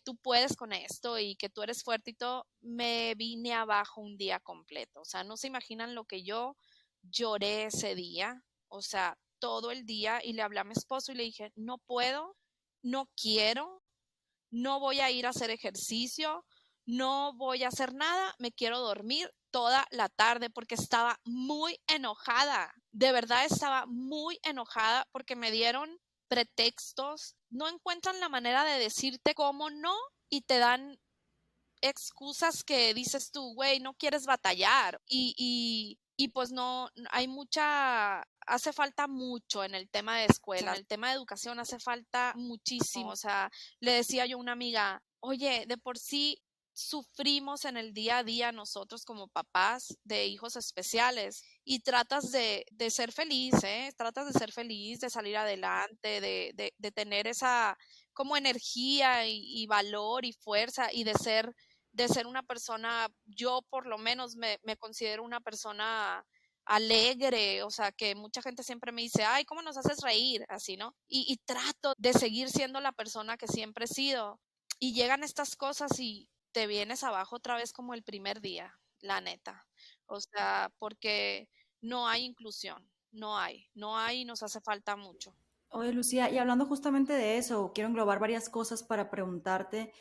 tú puedes con esto y que tú eres fuerte y todo, me vine abajo un día completo. O sea, no se imaginan lo que yo lloré ese día, o sea, todo el día y le hablé a mi esposo y le dije, no puedo, no quiero, no voy a ir a hacer ejercicio, no voy a hacer nada, me quiero dormir toda la tarde porque estaba muy enojada. De verdad estaba muy enojada porque me dieron pretextos, no encuentran la manera de decirte cómo no y te dan excusas que dices tú, güey, no quieres batallar y pues no, hace falta mucho en el tema de escuela, en el tema de educación hace falta muchísimo, o sea, le decía yo a una amiga, oye, de por sí sufrimos en el día a día nosotros como papás de hijos especiales y tratas de ser feliz, ¿eh? Tratas de ser feliz, de salir adelante, de tener esa como energía y valor y fuerza y de ser una persona, yo por lo menos me considero una persona alegre, o sea, que mucha gente siempre me dice, ay, ¿cómo nos haces reír? Así, ¿no? Y trato de seguir siendo la persona que siempre he sido. Y llegan estas cosas y te vienes abajo otra vez como el primer día, la neta. O sea, porque no hay inclusión, no hay y nos hace falta mucho. Oye, Lucía, y hablando justamente de eso, quiero englobar varias cosas para preguntarte,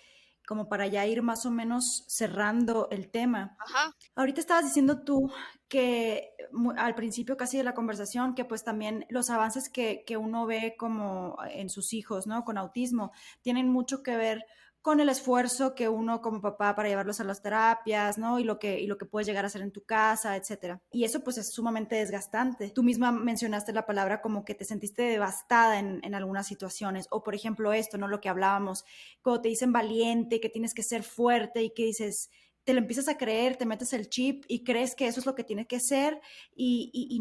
como para ya ir más o menos cerrando el tema. Ajá. Ahorita estabas diciendo tú que al principio casi de la conversación, que pues también los avances que uno ve como en sus hijos, ¿no? Con autismo, tienen mucho que ver con el esfuerzo que uno como papá para llevarlos a las terapias, ¿no? Y lo que puedes llegar a hacer en tu casa, etcétera. Y eso pues es sumamente desgastante. Tú misma mencionaste la palabra como que te sentiste devastada en algunas situaciones. O por ejemplo esto, ¿no? Lo que hablábamos, cuando te dicen valiente, que tienes que ser fuerte y que dices, te lo empiezas a creer, te metes el chip y crees que eso es lo que tiene que ser y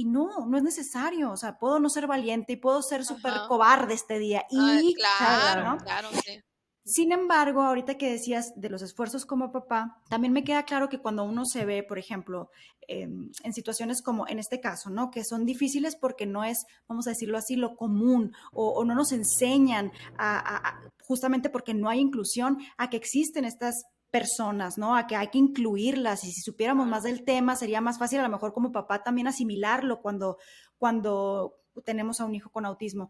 no es necesario, o sea, puedo no ser valiente y puedo ser súper Ajá. cobarde este día Ah, y, ¿sabes? claro, ¿No? Claro. claro, sí. Sin embargo, ahorita que decías de los esfuerzos como papá, también me queda claro que cuando uno se ve, por ejemplo, en situaciones como en este caso, ¿no? Que son difíciles porque no es, vamos a decirlo así, lo común o no nos enseñan justamente porque no hay inclusión a que existen estas personas, ¿no? A que hay que incluirlas y si supiéramos más Claro. del tema sería más fácil a lo mejor como papá también asimilarlo cuando tenemos a un hijo con autismo.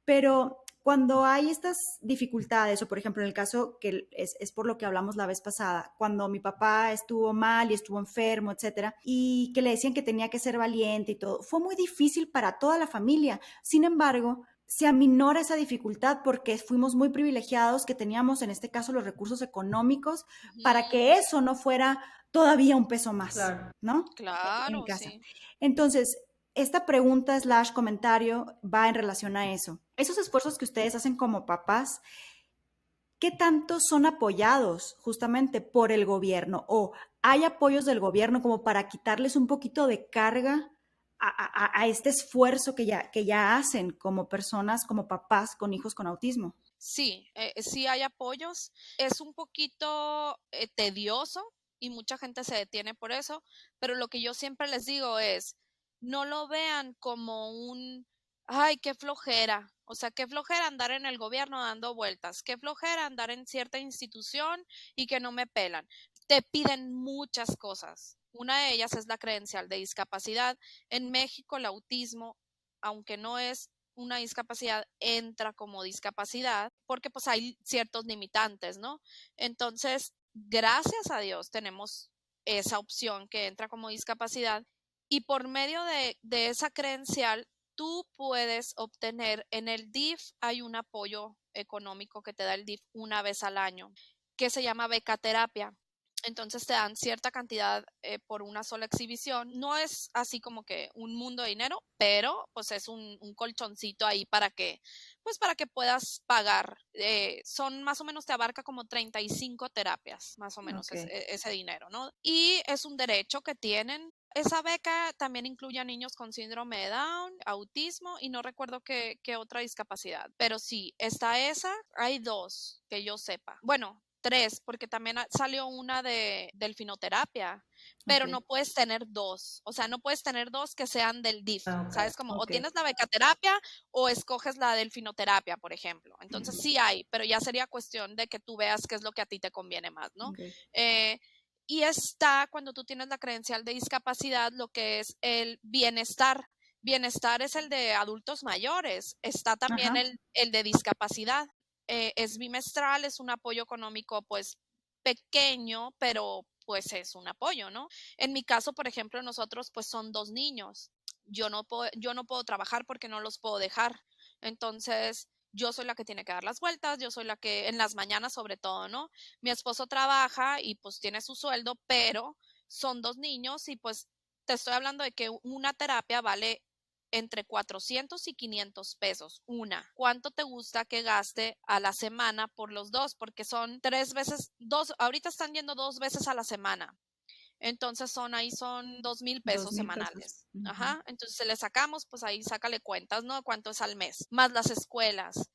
Pero cuando hay estas dificultades, o por ejemplo en el caso que es por lo que hablamos la vez pasada, cuando mi papá estuvo mal y estuvo enfermo, etcétera, y que le decían que tenía que ser valiente y todo, fue muy difícil para toda la familia. Sin embargo, se aminora esa dificultad porque fuimos muy privilegiados, que teníamos en este caso los recursos económicos para Ujú. que eso no fuera todavía un peso más, Claro. ¿no? En Claro, casa. sí. Entonces, esta pregunta slash comentario va en relación a eso. Esos esfuerzos que ustedes hacen como papás, ¿qué tanto son apoyados justamente por el gobierno? ¿O hay apoyos del gobierno como para quitarles un poquito de carga a este esfuerzo que ya hacen como personas, como papás con hijos con autismo? Sí, sí hay apoyos. Es un poquito tedioso y mucha gente se detiene por eso, pero lo que yo siempre les digo es, no lo vean como ay, qué flojera. O sea, qué flojera andar en el gobierno dando vueltas, qué flojera andar en cierta institución y que no me pelan. Te piden muchas cosas. Una de ellas es la credencial de discapacidad. En México, el autismo, aunque no es una discapacidad entra como discapacidad porque pues hay ciertos limitantes, ¿no? Entonces, gracias a Dios tenemos esa opción que entra como discapacidad y por medio de esa credencial tú puedes obtener en el DIF hay un apoyo económico que te da el DIF una vez al año que se llama beca terapia. Entonces te dan cierta cantidad por una sola exhibición. No es así como que un mundo de dinero, pero pues es un colchoncito ahí pues para que puedas pagar. Son más o menos, te abarca como 35 terapias, más o menos Ok. ese dinero, ¿no? Y es un derecho que tienen. Esa beca también incluye a niños con síndrome de Down, autismo y no recuerdo qué otra discapacidad. Pero sí, está esa. Hay dos que yo sepa. Bueno, tres, porque también salió una de delfinoterapia, pero Ok. no puedes tener dos. O sea, no puedes tener dos que sean del DIF. Ah, ok. ¿Sabes? Como o Ok. tienes la becaterapia o escoges la delfinoterapia, por ejemplo. Entonces sí hay, pero ya sería cuestión de que tú veas qué es lo que a ti te conviene más, ¿no? Ok. Eh, y está cuando tú tienes la credencial de discapacidad, lo que es el bienestar. Bienestar es el de adultos mayores. Está también Ajá. el de discapacidad. Es bimestral, es un apoyo económico pues pequeño, pero pues es un apoyo, ¿no? En mi caso, por ejemplo, nosotros pues son dos niños. Yo no puedo trabajar porque no los puedo dejar. Entonces, yo soy la que tiene que dar las vueltas, yo soy la que en las mañanas sobre todo, ¿no? Mi esposo trabaja y pues tiene su sueldo, pero son dos niños y pues te estoy hablando de que una terapia vale entre 400 y 500 pesos una. ¿Cuánto te gusta que gaste a la semana por los dos? Porque son tres veces, ahorita están yendo dos veces a la semana. Entonces son 2,000 pesos 2,000 pesos. semanales. Ujú. Ajá. Entonces se le sacamos, pues ahí sácale cuentas, ¿no? ¿Cuánto es al mes? Más las escuelas,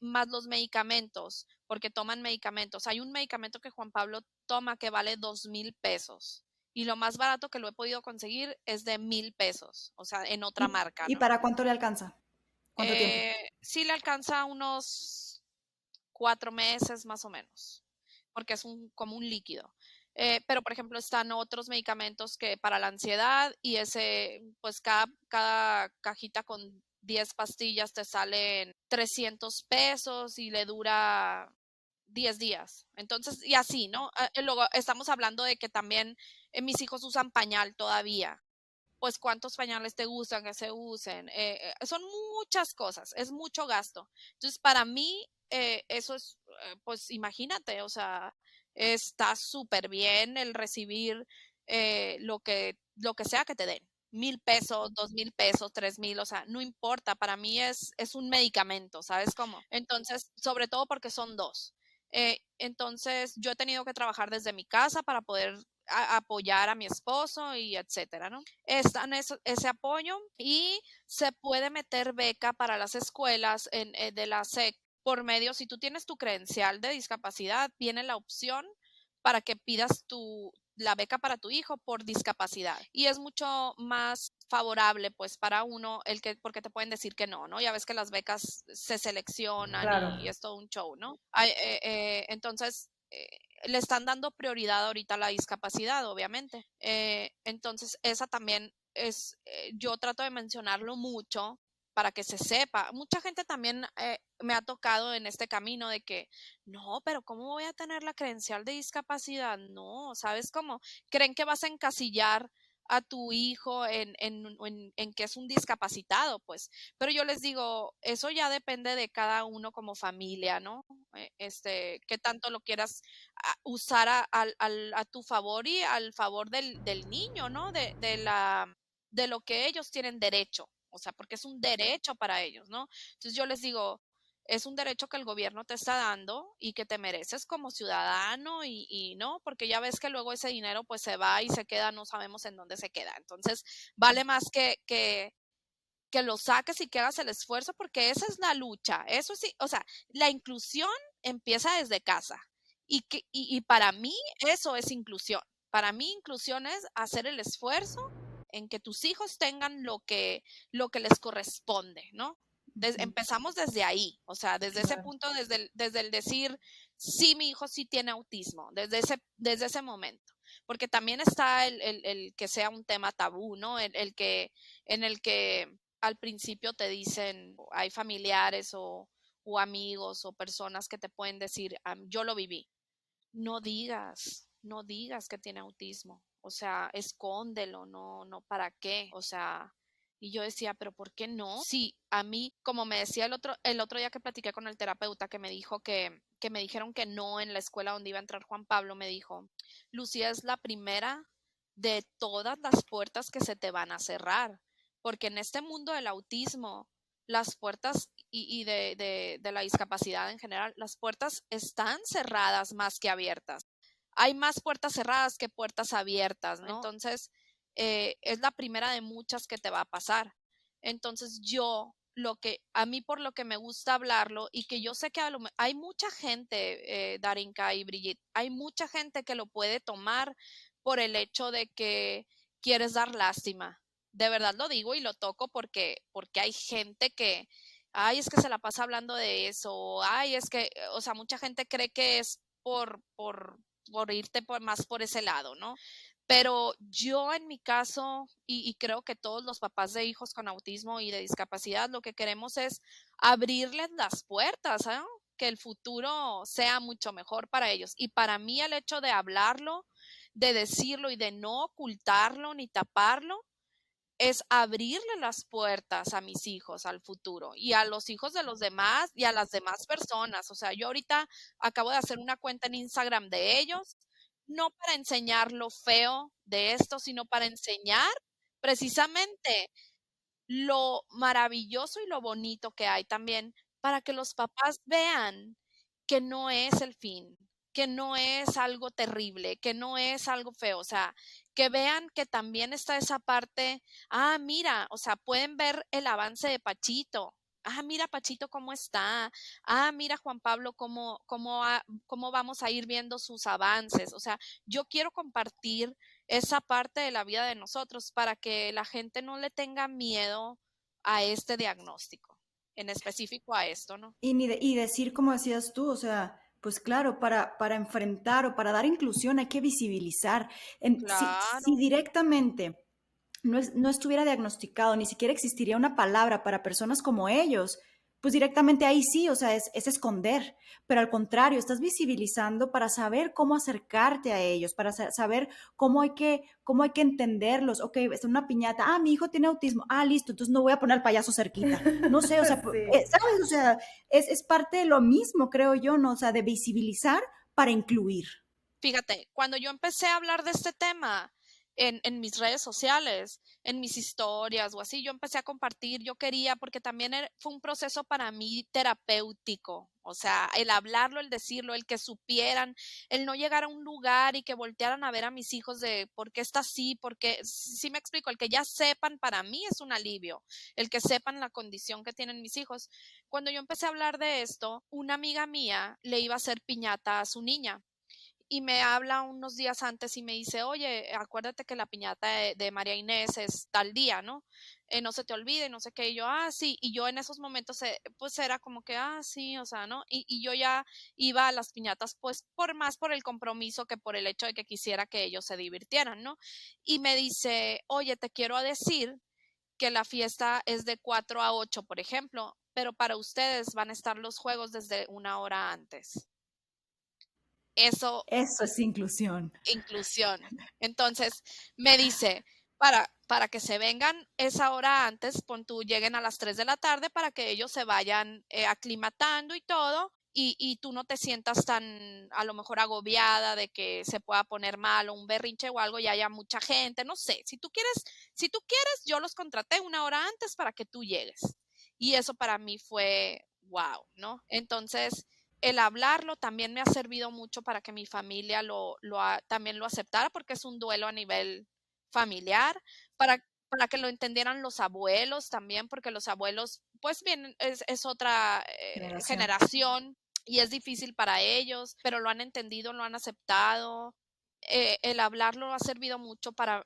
más los medicamentos, porque toman medicamentos. Hay un medicamento que Juan Pablo toma que vale 2,000 pesos. Y lo más barato que lo he podido conseguir es de 1,000 pesos, o sea, en otra marca, ¿Y ¿no? para cuánto le alcanza? ¿Cuánto tiempo? Sí le alcanza unos 4 meses más o menos, porque es como un líquido. Pero, por ejemplo, están otros medicamentos que para la ansiedad y ese, pues cada cajita con 10 pastillas te salen 300 pesos y le dura 10 días. Entonces, y así, ¿no? Luego estamos hablando de que también mis hijos usan pañal todavía. Pues cuántos pañales te gustan que se usen. Son muchas cosas, es mucho gasto. Entonces, para mí, eso es, pues imagínate, o sea, está súper bien el recibir lo que sea que te den. 1,000 pesos, 2,000 pesos, 3,000, o sea, no importa, para mí es un medicamento, ¿sabes cómo? Entonces, sobre todo porque son dos. Entonces, yo he tenido que trabajar desde mi casa para poder apoyar a mi esposo y etcétera, ¿no? Están ese apoyo y se puede meter beca para las escuelas de la SEC por medio, si tú tienes tu credencial de discapacidad, viene la opción para que pidas la beca para tu hijo por discapacidad y es mucho más favorable pues para uno porque te pueden decir que no, ¿no? Ya ves que las becas se seleccionan Claro. y es todo un show, ¿no? Entonces, le están dando prioridad ahorita a la discapacidad, obviamente. Entonces, esa también yo trato de mencionarlo mucho para que se sepa. Mucha gente también me ha tocado en este camino de que, no, pero ¿cómo voy a tener la credencial de discapacidad? No, ¿sabes cómo? Creen que vas a encasillar a tu hijo en que es un discapacitado, pues. Pero yo les digo, eso ya depende de cada uno como familia, ¿no? Qué tanto lo quieras usar a tu favor y al favor del niño, ¿no? De lo que ellos tienen derecho, o sea, porque es un derecho para ellos, ¿no? Entonces yo les digo, es un derecho que el gobierno te está dando y que te mereces como ciudadano y no, porque ya ves que luego ese dinero pues se va y se queda, no sabemos en dónde se queda. Entonces, vale más que lo saques y que hagas el esfuerzo porque esa es la lucha. Eso sí, o sea, la inclusión empieza desde casa y para mí eso es inclusión. Para mí inclusión es hacer el esfuerzo en que tus hijos tengan lo que les corresponde, ¿no? Ujú. Empezamos desde ahí, o sea, desde ese Claro. punto, desde el decir, sí, mi hijo sí tiene autismo, desde ese momento. Porque también está el que sea un tema tabú, ¿no? En el que al principio te dicen, hay familiares o amigos o personas que te pueden decir, yo lo viví. No digas que tiene autismo. O sea, escóndelo, no, no, ¿para qué? O sea, Y yo decía, pero ¿por qué no? Sí, a mí, como me decía el otro día que platiqué con el terapeuta que me dijo que me dijeron que no en la escuela donde iba a entrar Juan Pablo, me dijo, Lucía es la primera de todas las puertas que se te van a cerrar, porque en este mundo del autismo, las puertas de la discapacidad en general, las puertas están cerradas más que abiertas. Hay más puertas cerradas que puertas abiertas, ¿no? Entonces, es la primera de muchas que te va a pasar. Entonces, a mí por lo que me gusta hablarlo y que yo sé que hay mucha gente, Darinka y Brigitte, hay mucha gente que lo puede tomar por el hecho de que quieres dar lástima. De verdad lo digo y lo toco porque hay gente que, ay, es que se la pasa hablando de eso, ay, es que, o sea, mucha gente cree que es por irte más por ese lado, ¿no? Pero yo en mi caso, y creo que todos los papás de hijos con autismo y de discapacidad, lo que queremos es abrirles las puertas, ¿eh? Que el futuro sea mucho mejor para ellos. Y para mí el hecho de hablarlo, de decirlo y de no ocultarlo ni taparlo, es abrirle las puertas a mis hijos al futuro y a los hijos de los demás y a las demás personas. O sea, yo ahorita acabo de hacer una cuenta en Instagram de ellos, no para enseñar lo feo de esto, sino para enseñar precisamente lo maravilloso y lo bonito que hay también para que los papás vean que no es el fin, que no es algo terrible, que no es algo feo, o sea, que vean que también está esa parte, mira, o sea, pueden ver el avance de Pachito. Mira Pachito cómo está. Mira Juan Pablo cómo vamos a ir viendo sus avances. O sea, yo quiero compartir esa parte de la vida de nosotros para que la gente no le tenga miedo a este diagnóstico, en específico a esto, ¿no? Y decir, como decías tú, o sea, pues claro, para enfrentar o para dar inclusión hay que visibilizar. Si Claro, directamente no estuviera diagnosticado, ni siquiera existiría una palabra para personas como ellos, pues directamente ahí sí, o sea, es esconder, pero al contrario, estás visibilizando para saber cómo acercarte a ellos, para saber cómo hay que entenderlos. Ok, está una piñata, mi hijo tiene autismo, listo, entonces no voy a poner al payaso cerquita. No sé, o sea, Sí. ¿sabes? O sea, es parte de lo mismo, creo yo, ¿no? O sea, de visibilizar para incluir. fíjate, cuando yo empecé a hablar de este tema en mis redes sociales, en mis historias o así, yo empecé a compartir, yo quería, porque también fue un proceso para mí terapéutico, o sea, el hablarlo, el decirlo, el que supieran, el no llegar a un lugar y que voltearan a ver a mis hijos de por qué está así, porque, sí me explico, el que ya sepan para mí es un alivio, el que sepan la condición que tienen mis hijos. Cuando yo empecé a hablar de esto, una amiga mía le iba a hacer piñata a su niña y me habla unos días antes y me dice, oye, acuérdate que la piñata de María Inés es tal día, ¿no? No se te olvide, no sé qué, y yo, sí, y yo en esos momentos, pues era como que, sí, o sea, ¿no? Y yo ya iba a las piñatas, pues, por el compromiso que por el hecho de que quisiera que ellos se divirtieran, ¿no? Y me dice, oye, te quiero decir que la fiesta es de 4 a 8, por ejemplo, pero para ustedes van a estar los juegos desde una hora antes. Eso Eso es inclusión. inclusión. Entonces, me dice, para que se vengan esa hora antes, pon tú, lleguen a las 3 de la tarde para que ellos se vayan aclimatando y todo, y tú no te sientas tan a lo mejor agobiada de que se pueda poner mal o un berrinche o algo y haya mucha gente, no sé, si tú quieres, yo los contraté una hora antes para que tú llegues. Y eso para mí fue wow, ¿no? Entonces, el hablarlo también me ha servido mucho para que mi familia también lo aceptara, porque es un duelo a nivel familiar, para que lo entendieran los abuelos también, porque los abuelos, pues bien, es otra Generación. generación y es difícil para ellos, pero lo han entendido, lo han aceptado. El hablarlo ha servido mucho para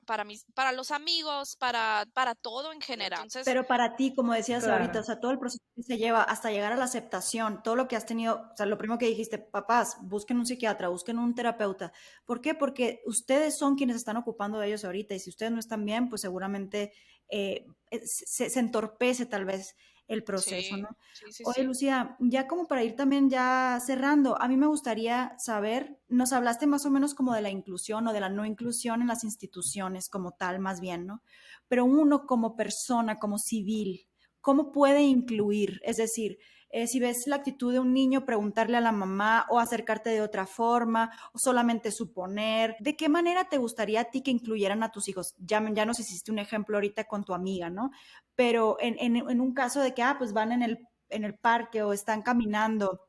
los amigos, para todo en general. Entonces, Pero para ti, como decías ahorita, o Claro. sea, todo el proceso que se lleva hasta llegar a la aceptación, todo lo que has tenido, o sea, lo primero que dijiste, papás, busquen un psiquiatra, busquen un terapeuta. ¿Por qué? Porque ustedes son quienes están ocupando de ellos ahorita y si ustedes no están bien, pues seguramente se entorpece tal vez el proceso, Sí, ¿no? sí, sí, Oye, sí. Lucía, ya como para ir también ya cerrando, a mí me gustaría saber, nos hablaste más o menos como de la inclusión o de la no inclusión en las instituciones como tal, más bien, ¿no? Pero uno como persona, como civil, ¿cómo puede incluir? Es decir, si ves la actitud de un niño, preguntarle a la mamá o acercarte de otra forma o solamente suponer. ¿De qué manera te gustaría a ti que incluyeran a tus hijos? Ya nos hiciste un ejemplo ahorita con tu amiga, ¿no? Pero en un caso de que, pues van en el parque o están caminando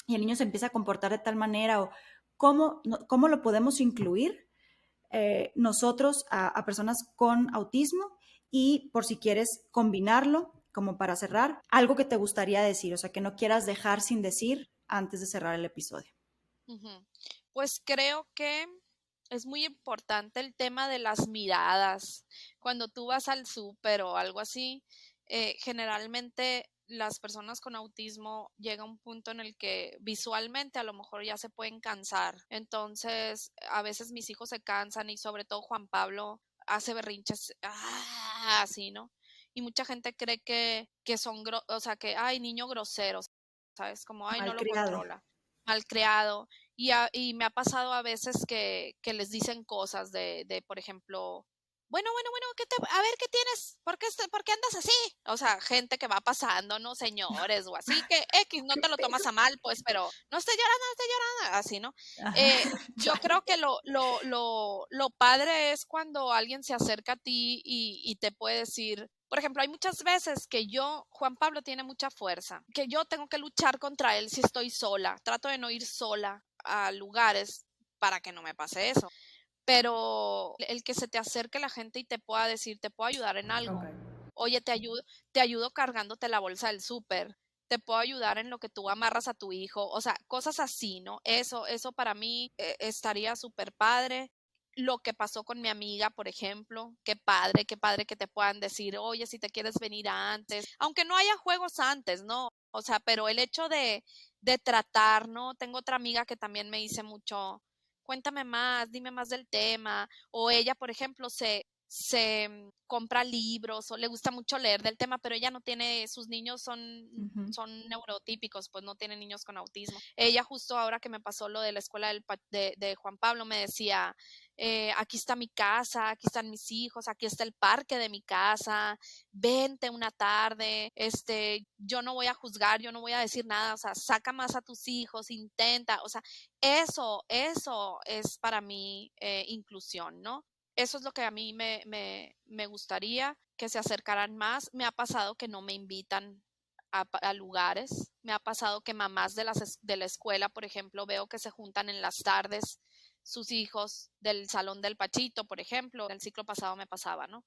y el niño se empieza a comportar de tal manera o cómo lo podemos incluir nosotros a personas con autismo y por si quieres combinarlo, como para cerrar, algo que te gustaría decir, o sea, que no quieras dejar sin decir antes de cerrar el episodio. Ujú. Pues creo que es muy importante el tema de las miradas. Cuando tú vas al súper o algo así, generalmente las personas con autismo llega un punto en el que visualmente a lo mejor ya se pueden cansar. Entonces, a veces mis hijos se cansan y sobre todo Juan Pablo hace berrinches así, ¿no? Y mucha gente cree que son, o sea, que, ay, niño grosero, ¿sabes? Como, ay, no lo Malcriado. controla, malcriado. Y me ha pasado a veces que les dicen cosas por ejemplo, bueno, a ver, ¿qué tienes? ¿Por qué andas así? O sea, gente que va pasando, ¿no? Señores o así, que X, no ¿Qué te lo tomas pedo? a mal, pues, pero no estoy llorando, no estoy llorando, así, ¿no? Ajá, Yo chale. creo que lo padre es cuando alguien se acerca a ti y te puede decir, por ejemplo, hay muchas veces que Juan Pablo tiene mucha fuerza, que yo tengo que luchar contra él si estoy sola. Trato de no ir sola a lugares para que no me pase eso. Pero el que se te acerque la gente y te pueda decir, te puedo ayudar en Ok. algo. Oye, te ayudo cargándote la bolsa del súper. Te puedo ayudar en lo que tú amarras a tu hijo. O sea, cosas así, ¿no? Eso para mí estaría súper padre. Lo que pasó con mi amiga, por ejemplo, qué padre que te puedan decir, oye, si te quieres venir antes, aunque no haya juegos antes, ¿no? O sea, pero el hecho de tratar, ¿no? Tengo otra amiga que también me dice mucho, cuéntame más, dime más del tema, o ella, por ejemplo, compra libros o le gusta mucho leer del tema, pero ella no tiene, sus niños Ujú. son neurotípicos, pues no tienen niños con autismo. Ella justo ahora que me pasó lo de la escuela de Juan Pablo me decía, aquí está mi casa, aquí están mis hijos, aquí está el parque de mi casa, vente una tarde, yo no voy a juzgar, yo no voy a decir nada, o sea, saca más a tus hijos, intenta, o sea, eso es para mí inclusión, ¿no? Eso es lo que a mí me gustaría que se acercaran más. Me ha pasado que no me invitan a lugares. Me ha pasado que mamás de la escuela, por ejemplo, veo que se juntan en las tardes sus hijos del salón del Pachito, por ejemplo. El ciclo pasado me pasaba, ¿no?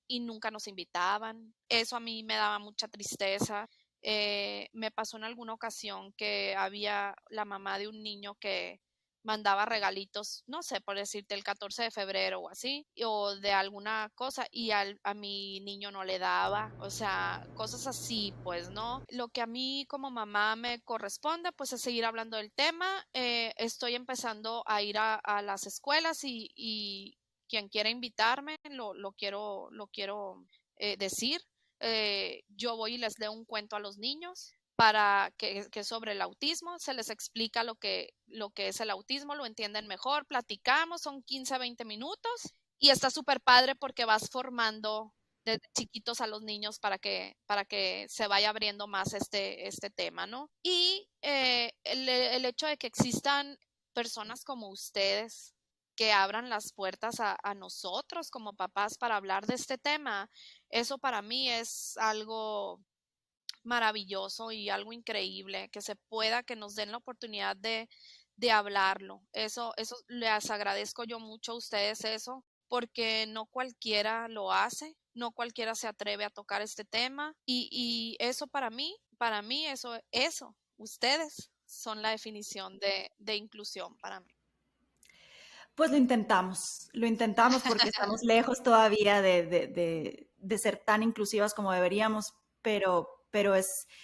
Y nunca nos invitaban. Eso a mí me daba mucha tristeza. Me pasó en alguna ocasión que había la mamá de un niño que mandaba regalitos, no sé, por decirte el 14 de febrero o así, o de alguna cosa, y a mi niño no le daba, o sea, cosas así, pues, ¿no? Lo que a mí como mamá me corresponde, pues, es seguir hablando del tema. Estoy empezando a ir a las escuelas y quien quiera invitarme, lo quiero decir. Yo voy y les leo un cuento a los niños para que sobre el autismo, se les explica lo que es el autismo, lo entienden mejor, platicamos, son 15, 20 minutos y está súper padre porque vas formando desde chiquitos a los niños para que se vaya abriendo más este tema, ¿no? Y el hecho de que existan personas como ustedes que abran las puertas a nosotros como papás para hablar de este tema, eso para mí es algo maravilloso y algo increíble, que se pueda, que nos den la oportunidad de hablarlo. Eso les agradezco yo mucho a ustedes eso, porque no cualquiera lo hace, no cualquiera se atreve a tocar este tema y eso para mí, eso, ustedes son la definición de inclusión para mí. Pues lo intentamos porque estamos lejos todavía de ser tan inclusivas como deberíamos, pero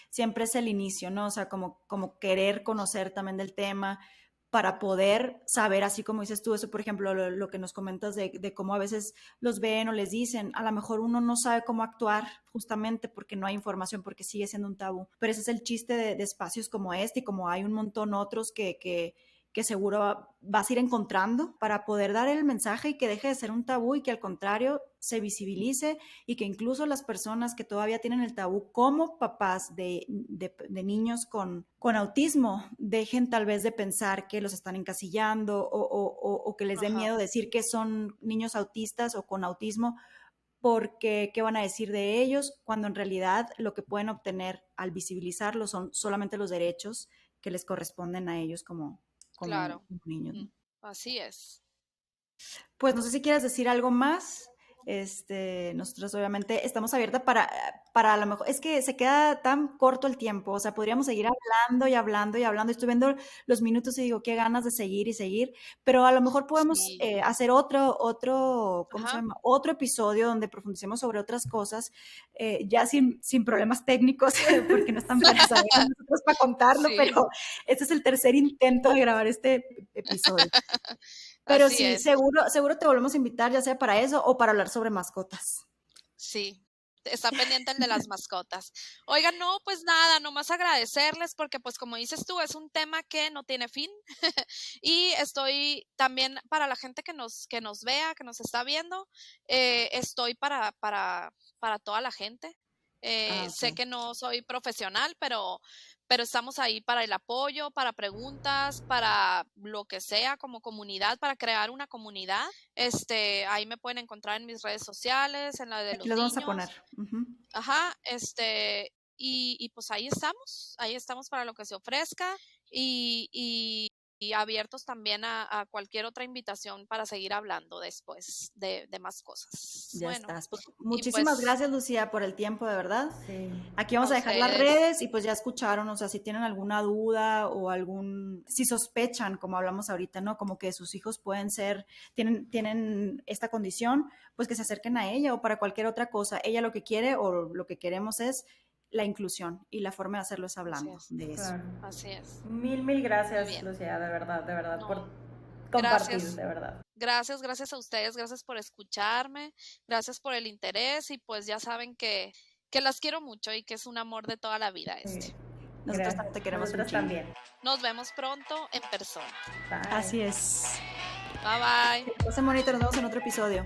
siempre es el inicio, ¿no? O sea, como querer conocer también del tema, para poder saber, así como dices tú, eso por ejemplo, lo que nos comentas de cómo a veces los ven o les dicen, a lo mejor uno no sabe cómo actuar justamente porque no hay información, porque sigue siendo un tabú, pero ese es el chiste de espacios como este y como hay un montón otros que seguro vas a ir encontrando para poder dar el mensaje y que deje de ser un tabú y que al contrario se visibilice y que incluso las personas que todavía tienen el tabú como papás de niños con autismo dejen tal vez de pensar que los están encasillando o que les dé Ajá, miedo decir que son niños autistas o con autismo porque qué van a decir de ellos cuando en realidad lo que pueden obtener al visibilizarlo son solamente los derechos que les corresponden a ellos como claro. niños, Ujú, ¿no? así es. Pues no sé si quieres decir algo más. Nosotros obviamente estamos abiertas para a lo mejor, es que se queda tan corto el tiempo, o sea, podríamos seguir hablando y hablando y hablando. Estoy viendo los minutos y digo, qué ganas de seguir y seguir, pero a lo mejor podemos Sí. hacer ¿cómo se Ajá. llama? Otro episodio donde profundicemos sobre otras cosas, ya sin problemas técnicos, porque no están para saber nosotros para contarlo, Sí, pero este es el tercer intento de grabar este episodio. Pero así sí, es. seguro te volvemos a invitar, ya sea para eso o para hablar sobre mascotas. Sí, está pendiente el de las mascotas. Oigan, no, pues nada, nomás agradecerles porque pues como dices tú, es un tema que no tiene fin y estoy también para la gente que nos vea, que nos está viendo, estoy para toda la gente. Ah, Sé ok. que no soy profesional, pero estamos ahí para el apoyo, para preguntas, para lo que sea como comunidad, para crear una comunidad. Ahí me pueden encontrar en mis redes sociales, en la de Aquí los los vamos a poner. niños. Ujú. Ajá, y pues ahí estamos para lo que se ofrezca y abiertos también a cualquier otra invitación para seguir hablando después de más cosas. Ya Bueno, estás. Pues, y muchísimas pues gracias, Lucía, por el tiempo, de verdad. Sí, Aquí a vamos a dejar las ustedes, redes y pues ya escucharon, o sea, si tienen alguna duda o si sospechan, como hablamos ahorita, ¿no? Como que sus hijos tienen esta condición, pues que se acerquen a ella o para cualquier otra cosa. Ella lo que quiere o lo que queremos es la inclusión y la forma de hacerlo es así hablando es, de eso. claro. así es. Mil Muy gracias, bien. Lucía, de verdad, por No, compartir, gracias. de verdad. Gracias a ustedes, gracias por escucharme, gracias por el interés y pues ya saben que las quiero mucho y que es un amor de toda la vida Muy bien. Nosotros Gracias. también te queremos un Nosotras chingo. también. Nos vemos pronto en persona. Bye. Así es. Bye bye. Que pasen bonito, nos vemos en otro episodio.